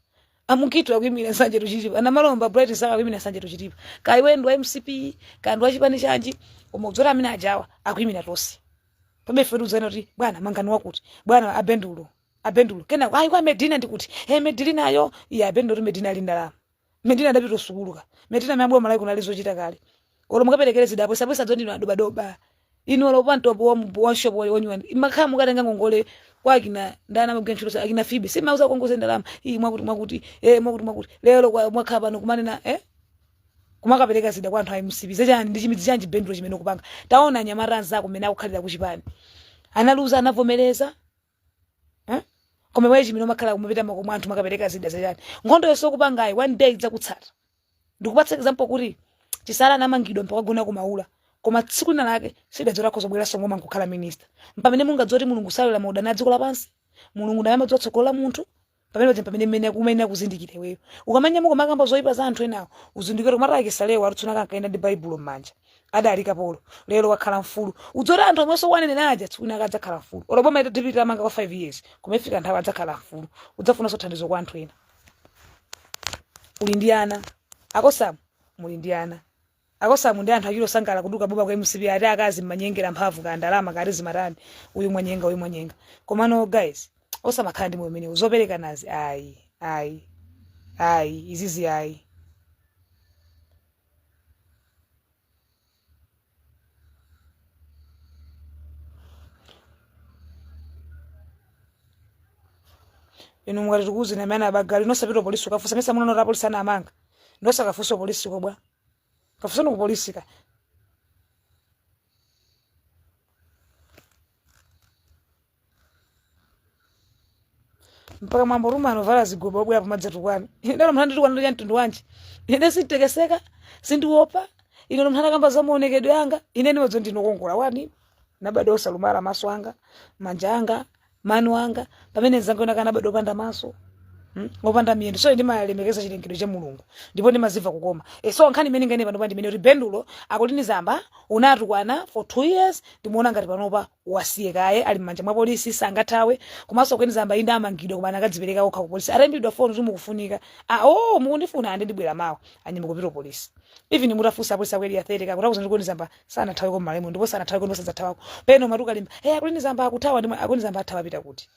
amukitu akwimira sanje tuchitipa ana malomba bright saka akwimira sanje tuchitipa kai wendo MCP kandu achipani chanji umudzora amene ajawa akwimira tosi pabe fedu zana kuti bwana mangani wakuti bwana abendulo kena ayi kwa Medina ndikuti Medina yo ya abendulo Medina lindalama Medina ndapito sukuluka Medina mambo malai kuna lizo chita kale olo mukaperekere zidapo sabisa zondino adoba doba ino lo panto wa shop wonywa makhamu katenga ngongole kwa kina ndana mgenchulo akina Fibi simauza kongoze ndalama iyi mwakuti lero kwa mwakhapa nokumanena kumakapereka zida kwa anthu ayimusibize chani ndi chimidzi chanji bendulo chimene kupanga taona nyamaranza kumene akukhalira kuchipani analuza anavomereza koma weji mino makhala kumapita makomo anthu makapereka zida zachani nkhondo yeso kupangayi one day idzakutsata ndikupatsa example kuti Chisala anamangidwa mpaka gona kumaula koma tsiku lina lake sidadzora kozobwera songoma nkukhala minister mpamene mungadzoti mulungu salula maudana dziko lapansi mulungu ndayamba dzotsokola munthu pamene mmene kumene kuzindikire wewe ukamanya muko makamba zoipa za anthu enawo uzindikire kumata akisalewa arutsuna kankaenda ndi baibulo mmanja adali kapolo lero wakhala mfulu udzora anthu omweso wanene naja tsiku lina akadzakhala mfulu oloboma itadipita manga kwa 5 years kumefika nthawi adzakhala mfulu udzafuna sothandizo kwa anthu ena ulindiana akosamu mulindiana akosamu ndi anthu akilo sangala kuduka boba kwa MCP ati akazi manyengera mphamvu ka ndalama kati zimatani uyu mwanyenga koma no guys osamakhala ndi momene uzopereka nazi ayi izizi ayi inu mwari tukuzi na mana bagali nosapita polisi ukafusa mesa muno rapo sana amanga nosakafusa polisi ko bwa kafusa no polisi ka mpaka mambo ruma anovala zigoba bwa pa madzetu kwani ndalo mhandi tukwana ndi mtundu wanje ine sintekeseka sindiwopa ino mhanda kamba za muonekedwe yanga ine niwedzo ndinokongola wani nabado osalumala maso anga manja anga manu anga pamene zangona kana bado panda maso ngopanda miyendo so ndimalemekeza chilengedwe cha mulungu ndipo ndimaziva kukoma so nkhani imene ngene pano pandi imene kuti bendulo akulini zamba unatukwana for 2 years ndimuona ngati panopa wasiye kaye ali mmanja mwa polisi sangathawe komanso kweni zamba inde amangidwa koma anakadzipereka okha ku polisi arembidwa phone kuti mukufunika mukundifuna ande ndibwera mawa anyime kupita polisi even mutafusa polisi akweli athete kakutakuza kuti kweni zamba sana thawe kwa malemu ndipo sana thawe konosa zathawako peno matuka limba akulini zamba akuthawa ndi akulini zamba athawa pita kuti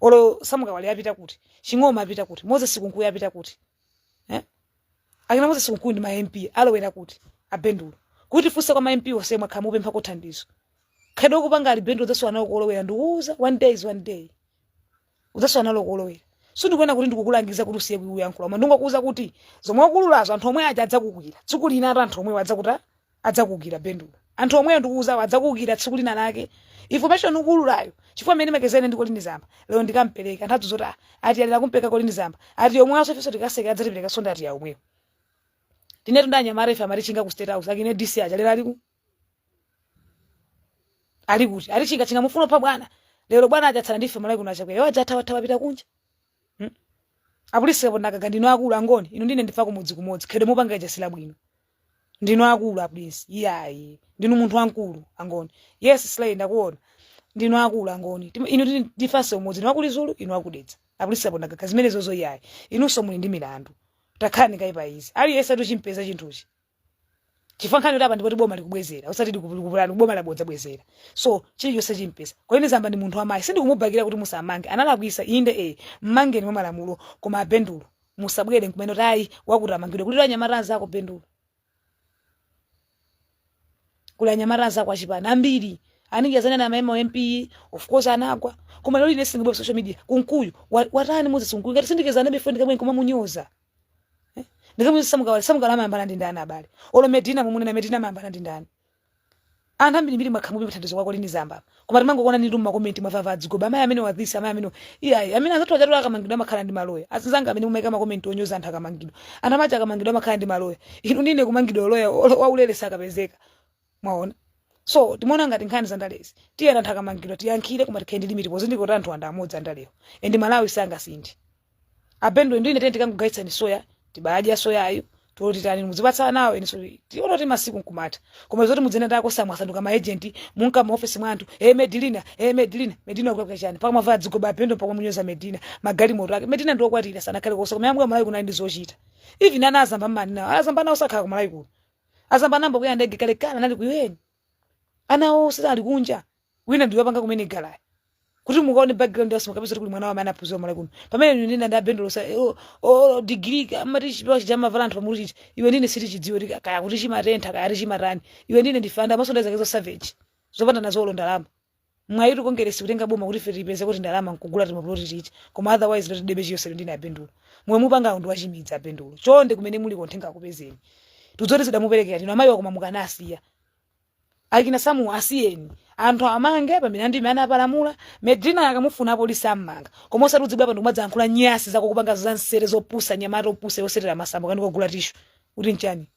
olo samuka wali apita kuti chingoma apita kuti Moses Sikunkuyi apita kuti akina Moses Sikunkuyi ndi ma MP alowera kuti abendulo kuti fuse kwa ma MP ose mwakhamupe mpaka uthandizo khedo kupanga ali bendulo zaswana kolowera ndiuza one day uzaswana kolowera so ndikuona kuti ndikukulangiza kuti usiye kuyankhula mwa ndingokuuza kuti zomwe wakululazo anthu omwe aja adzakukwira tsiku lina anthu omwe adzakukwira bendulo anthu omwe ndikuuza adzakukwira tsiku lina lake information ukululayo chifukwa mene makezene ndiko lini zamba lero ndikampereka nthathu zoti ati alira kumpeka ko lini zamba ati omwe aso feso tikaseka adzatipereka sonda ati ya omwe tinetu ndanya marefa amachinga ku state house akine DC aja lero ali kuti ali chinga mufuno pa bwana lero bwana ajatsana ndife malai kuna chakwe aja tawa pita kunja apolisi bonaka gandino akulu angoni ino ndine ndifa kumodzi khede mupanga ijasila bwino ndino akulu apolisi iyayi ndino munthu wankulu angoni yes slay ndakuona ndino akulu angoni ino ndifase umodzi ndino akulu izulu ino akudetsa apolisi bonaka kazimene zozo iyayi ino so muli ndi milandu takhani kaipa izi ali yesa tuchimpeza chinthuchi chifankhani lapa ndipo boma likubwezera usati likupulana boma labodza bwezera so chili yose chimpeza kwene zamba ndi munthu amayi sindikumubakira kuti musamange analakwisa inde mmangeni mwa malamulo koma abendulo musabwere kumene tayi wakutamangidwe kuti anyamaraza ako bendulo kula nyamaraza kwa chipana ambiri aningezana na memo MP of course anagwa koma lero ine singibwe social media kunkuyu watani Moses Sikunkuyi ngati sindikezana befriend kamwe koma munyoza ndikamu samugala mayambana ndi ndani abale olo Medina mumune na Medina mayambana ndi ndani anthu ambiri makhamupe mthandizo kwako lini zamba koma timangokuona ndi ma comment mavava adzigoba amayi amene wadhisa amayi amene iyayi amene azathu ajatula akamangidwa amakhala ndi maloya azinzanga amene mumaika ma comment onyoza anthu akamangidwa anthu amaji akamangidwa amakhala ndi maloya inu ndine kumangidwa loya waulere sakapezeka mwaona so timaona ngati nkhani zandalezi tiyena anthu akamangidwa tiyankhire koma tikhendi limiti pozi ndiko anthu anda amodzi andalewo endi Malawi sanga sindi abendo ndine tenti kangu gaitsa ni soya tibaja soya ayo toti tani muzipatsa nawo iniso tiona kuti masiku nkumata koma zoti mudzena ndako samwasanduka ma agent munka mu office mwantu Medina Medina kwa chani paka mava dzigoba pendo paka munyoza Medina magali moto ake Medina ndo kwatira sana kale kosa koma yamwe malayi kuna ndizochita even ana azamba mani nawo azamba nawo sakhala ku malayi kuno azamba namba kuya ndege kale kana nali kuyeni anawo sali kunja wina ndiwe panga kumene gala kuti mukaone background yaso kabisa kuti mwana wa mana puzo malayi kuno pamene ndine nda bendo sa degree amati chipewa chama valantu pamuti iwe ndine siti chidziwe kaya kuti chimatentha kaya chimatani iwe ndine ndifanda masondeza kezo savage zopanda nazolo ndalama mwaitu kongeresi kutenga boma kuti feti ipeze kuti ndalama nkugula timaploti tichi koma otherwise lati debe chiyosero ndine apendulo mwe mupanga ndo wachimidza apendulo chonde kumene muli konthenga kupezeni tudzoti zidamuperekera tino amayi koma mukanasiya akina samu asiyeni anthu amange pamene andime anapalamula Medina yakamufuna polisi amanga koma osatudzibwa pano kumadza ankhula nyasi zako kupanga zansere zopusa nyamato opusa yosetera masambo kandi kugula tishu kuti nchani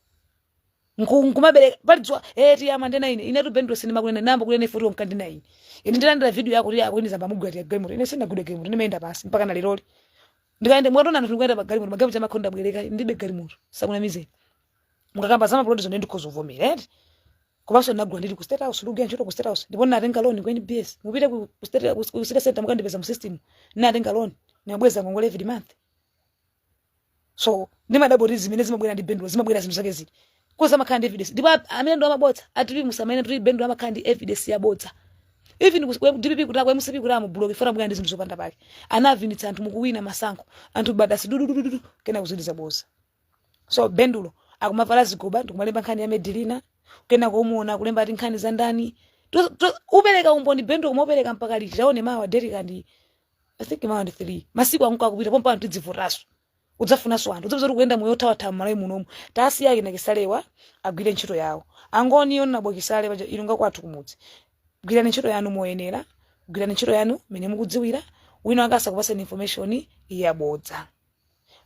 nkumabereka palidzwa ti amandena ine tu bendo sinema kunena namba kunena ifoto mkandina ine ndilandira video yako kuti akuyiniza pamugwati ya game ine sina gude game ndimeenda pasi mpaka na liroli ndikaende mwatona anthu ndikuenda pa galimoto magamu chama khonda bwereka ndibe galimoto sakuna mizeni mukakamba zama plot zo ndikuzovomera kubaso nagwa ndiri ku state house lugia nchito ku state house ndipo natenga loan ku NBS mupite ku state center mukandipeza mu system natenga loan nabweza ngongole every month so ndima double zimene zimabwera ndi bendo zimabwera zinthu zake ziti koza makhandi evidence ndipo amene ndo amabotsa atili musamene tuli bendo amakhandi evidence yabotsa even ku DPP kutakwa MCP kula mu block fora mbwera ndi zinthu zopanda pake anavinitsa anthu mukuwina masankho anthu badasi dudu kena kuzidiza boza so bendulo akumavala zigoba ndikumalemba nkhani ya Medina kena kumuona kulemba ati nkhani za ndani upereka umboni bendo kumopereka mpaka liti taone mawa Derek ndi I think mawa ndi 3 masiku anguka kupita pompa anthu dzivoraso udzafuna so anthu udzapeza kuenda moyo tawatha malayi munomu tasi yake na Kisalewa agwire ntchito yawo angoni yona bokisale baje ilunga kwathu kumudzi gwirani ntchito yanu moyenera gwirani ntchito yanu mene mukudziwira wina akasa kupasa information yabodza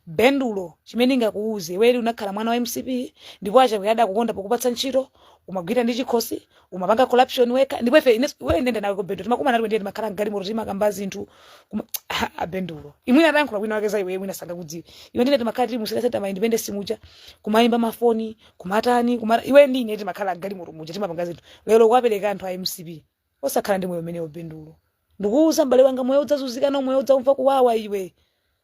bendulo chimene ngakuuze wewe unakhala mwana wa MCP ndipo acha kuyada kukonda pokupatsa ntchito umagwira ndi chikhosi umapanga corruption weka ndipo wewe nenda nawe ku bendulo timakumana nawe ndi makhala ngari moro timakamba zinthu bendulo imwe atankhula wina wake za iwe wina sanga kudziwa iwe ndine timakhala tili musela seta independence muja kumayimba mafoni kumatani iwe ndine timakhala ngari moro muja timapanga zinthu lero kwapereka anthu a MCP osakhala ndi moyo umene bendulo ndikuuza mbale wanga moyo udzazuzika no moyo udzamva kuwawa iwe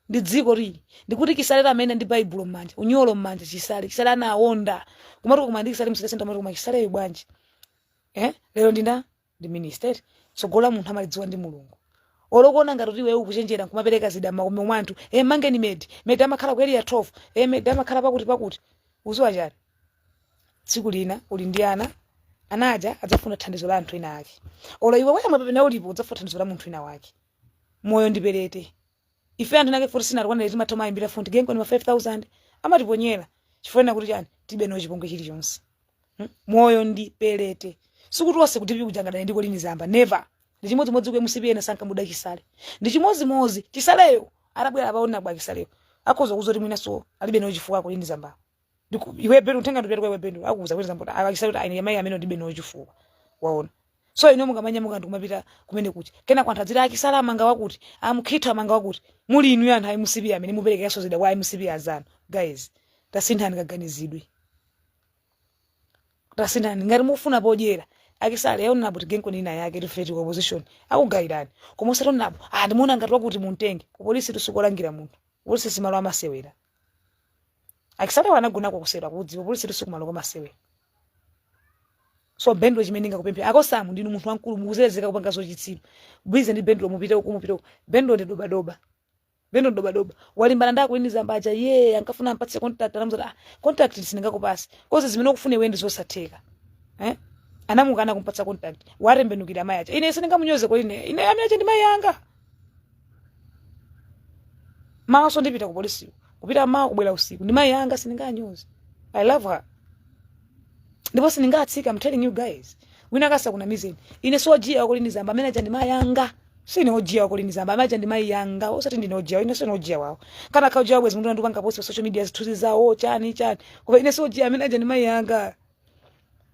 ndi dziko lili ndikuti Kisale amene ndi Bible mmanja unyolo mmanja Kisale anaonda kumatu kumandiki Kisale musile center kumati Kisale bwanji lero ndi minister sogola munthu amalidziwa ndi Mulungu olokona ngati wewe ukuchenjera kumapereka zidama kumwe mwantu mangeni medi amakhala kweli ya 12 medi amakhala pakuti uziwa chani tsiku lina uli ndi anaja adzafuna thandizo la anthu ena ake ola iwe wewe mapena ulipo udzafuna thandizo la munthu ena wake moyo ndiperete ife anthu nake 40 sina rwanda timatoma imbira fundi gengo ni 5000 amatiponyera chifuna kuti chani tibe no chipongwe chili chonse moyo ndiperete sikuti wose kuti kujangana ndiko lini zamba never ndi chimodzimodzi kwe MCP ena sanka muda Kisale ndi chimodzimodzi Kisaleyo arabwera abaona bwa Kisaleyo akoza kuzoti mwina so alibe no chifuwa ko lini zamba iwe bendo tenga ndipete kwa bendo akuza kuti zamba akisale kuti ayi amene ndibe no chifuwa waona so ino mungamanya mukantu kumapita kumene kuti kena kwantadzira Kisale amanga wakuti amkhitha amanga wakuti muli inu anthu a MCP amene mupereka yaso zida kwa MCP azanu guys tasinthani kaganizidwe tasinthani ngati mufuna podyera Kisale yao nabuti genko nina yake reflect opposition akugairani koma usatona napo ndimuona ngati wakuti muntenge ku polisi tusukolangira munthu polisi simalo amasewera Kisale wanaguna kwa kusera kudziwa polisi tusukumalo kwa masewera so bendo chimene ngakupempha akosamu ndinu munthu wankulu mukuzezeka kupanga zochitsiro bwize ndi bendo mupite ukumupite bendo ndi doba walimbana ndako ini zambaja ankafuna ampatse contact anamuzati contact sindingakupasa koze zimene ukufune wendi zosatheka anamukana kumpatsa contact warembenukira mai acha ine sindingamunyoze ko ine amene acha ndi mai yanga mawa so ndipita ku polisi kupita mawa kubwera usiku ndi mai yanga sindinganyoze I love her ndipo sindingatsika I'm telling you guys wina kasa kuna mizeni ine so jia ko lini zamba amene acha ndi mai yanga sine ojia ko lini zamba amene acha ndi mai yanga osati ndine ojia ine sine ojia wao kana ka ojia bwezi mundu ndupanga post social media zithuzi zawo chani kuba ine so ojia amene acha ndi mai yanga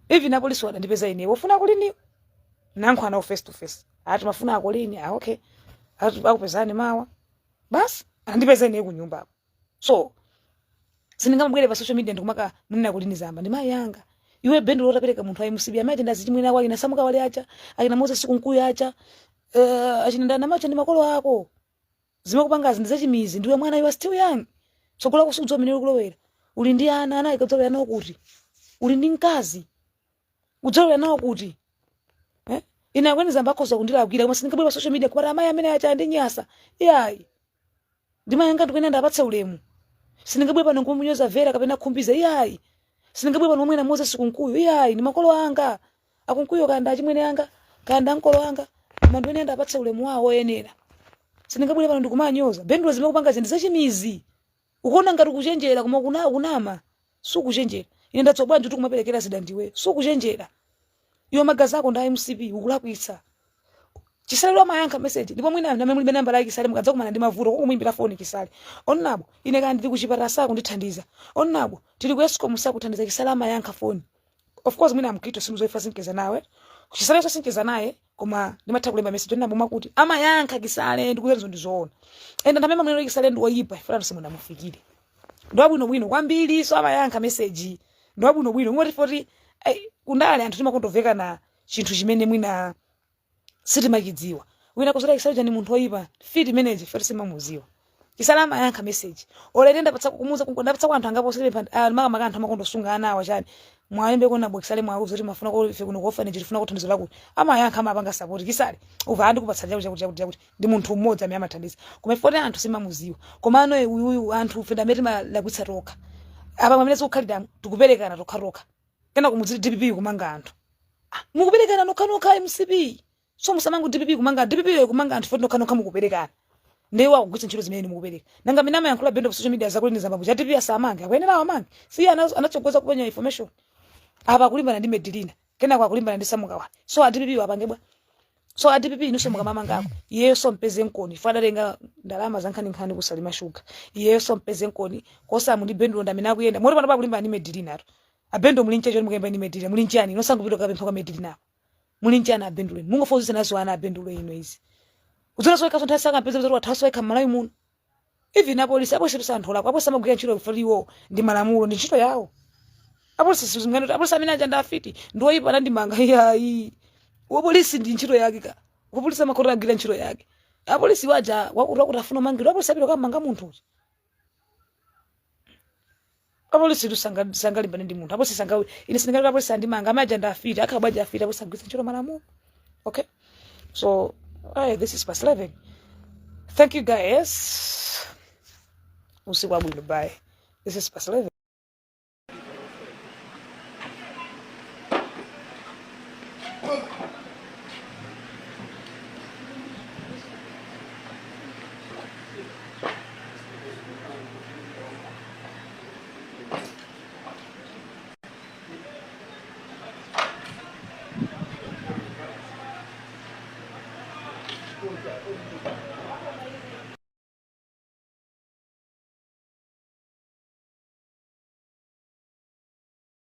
even na polisi wadandipeza ine wofuna kulini nankho ana face to face ati mafuna akolini okay ati akupezani mawa basi andipeza ine kunyumba so Sindingamubwere pa social media ndikumaka munena kuti ndizamba ndi mai yanga. Iwe Bendulo utapereka munthu ayi musibi amaiti ndazimwina wake na Samuka wale acha, akina Moses kunkuyu acha, achinenda na macho ndi makolo ako. Zimakupanga zindizachimizi ndiwe mwana you are still young. Sokola kusudza mene kulowera. Uli ndi ana ikadzolera nawo kuti. Uli ndi mkazi. Udzolera nawo kuti. Ina kweniza mbakoza kundilagwira koma sindingabwera pa social media kupata amayi amene acha ndi nyasa. Iyayi. Ndima yanga ndikwenda apatsa ulemu. Sindingabwera pano kumunyoza Vera kapena khumbiza iyayi. Sindingabwera pano mwina Moses kunkuyu iyayi ni makolo anga. Akunkuyu kanda achimwene anga, kanda ankolo anga. Koma ndikwenda apatsa ulemu wawo yenera. Sindingabwera pano ndikumanyoza. Bendulo zimakupanga zindizachimizi. Ukona ngati kuchenjera koma kunama. Sukuchenjera. Ine ndatsobwa ndi kumaperekera zida ndiwe. Sukuchenjera. Iwo magazi ako nda MCP ukulakwitsa. Chisaliro amayankha message. Ndipo mwina na mulibe namba like Kisale mukadza kumana ndi mavuto kumuimbira phone Kisale. Onabo ine kandi ndi kuchipata sako ndithandiza. Onabo tili ku Escom sakuthandiza Kisale amayankha phone. Of course mwina amkito simuzoifa sinkeza nawe. Kisale so sinkeza naye koma ndimatha kulemba message ndinabo makuti amayankha Kisale ndikuyezo ndizoona. Enda ndamema mwina Kisale ndiwoyipa ifana simuna mufikire. Ndo bwino kwambiri so amayankha message. Ndo bwino ngoti foti kundale anthu timakondomveka na chinthu chimene mwina sitimakidziwa. Wina kuzora Kisale ni munthu oyipa feed manager foti simamuziwa. Kisale amayankha message. Olenda patsa kumuza ndapatsa kwa anthu angapo sile maka anthu amakondosunga ana awa chani. Mwayembe kona bwa Kisale mwawo zoti mafuna ko ife kuno orphanage tifuna kuthandizira kuti amayankha amapanga support Kisale. Uva andi kupatsa chakuti ndi munthu mmodzi amene amathandiza. Koma foti anthu simamuziwa. Koma ano uyu anthu fundamenti malakwitsa toka. Apa pamene sikukhalira tikuperekana tokharoka. Kena kumuziri DPP kumanga anthu. Mukuperekana nokha MCP. So musamangu DPP kumanga anthu foti nokha mukuperekana. Ndewa kugwitsa ntchito zimene mukupereka. Nanga minama yankhula Bendo social media zakulini zambabu. Ja DPP asamange. Akuyenera amange. Si anachogoza kupenya information. Apa kulimbana ndi Medilina. Kena kwa kulimbana ndi Samuka. So DPP wapangebwa. So DPP inuso mukamamanga ako. Iyeyo so mpeze nkoni. Fada lenga ndalama zankhani kusalima shuga. Iyeyo so mpeze nkoni. Kosa mu ndi Bendo ndamina kuyenda. Mori pano pa kulimbana ndi Medilina. Abendo mulinche choni mukemba ndi Medilina. Mulinchani nosangu pito kapempha kwa Medilina. Mulinchani Abendo. Mungu fozisa nazo ana Abendo ino izi. Uzona soka sonta sanga mpeze zoro wathaso eka malawi muno. Ivi na polisi apo situ santhola apo samagwira ntchito kufaliwo ndi malamulo ndi ntchito yawo. Apo sizingano apo samina janda afiti ndo ipa ndi manga yayi. Wo polisi ndi ntchito yake ka. Wo polisi amakhora agira ntchito yake. A polisi waja wakutafuna mangiro apo sabiro kama manga munthu. Apo polisi lusanga ndi munthu. Apo sisanga ine sinanga apo sandi manga amajanda afiti akabwaja afiti apo sagwisa ntchito malamulo. Okay? So this is past 11. Thank you guys. We'll see what we'll buy. This is past 11.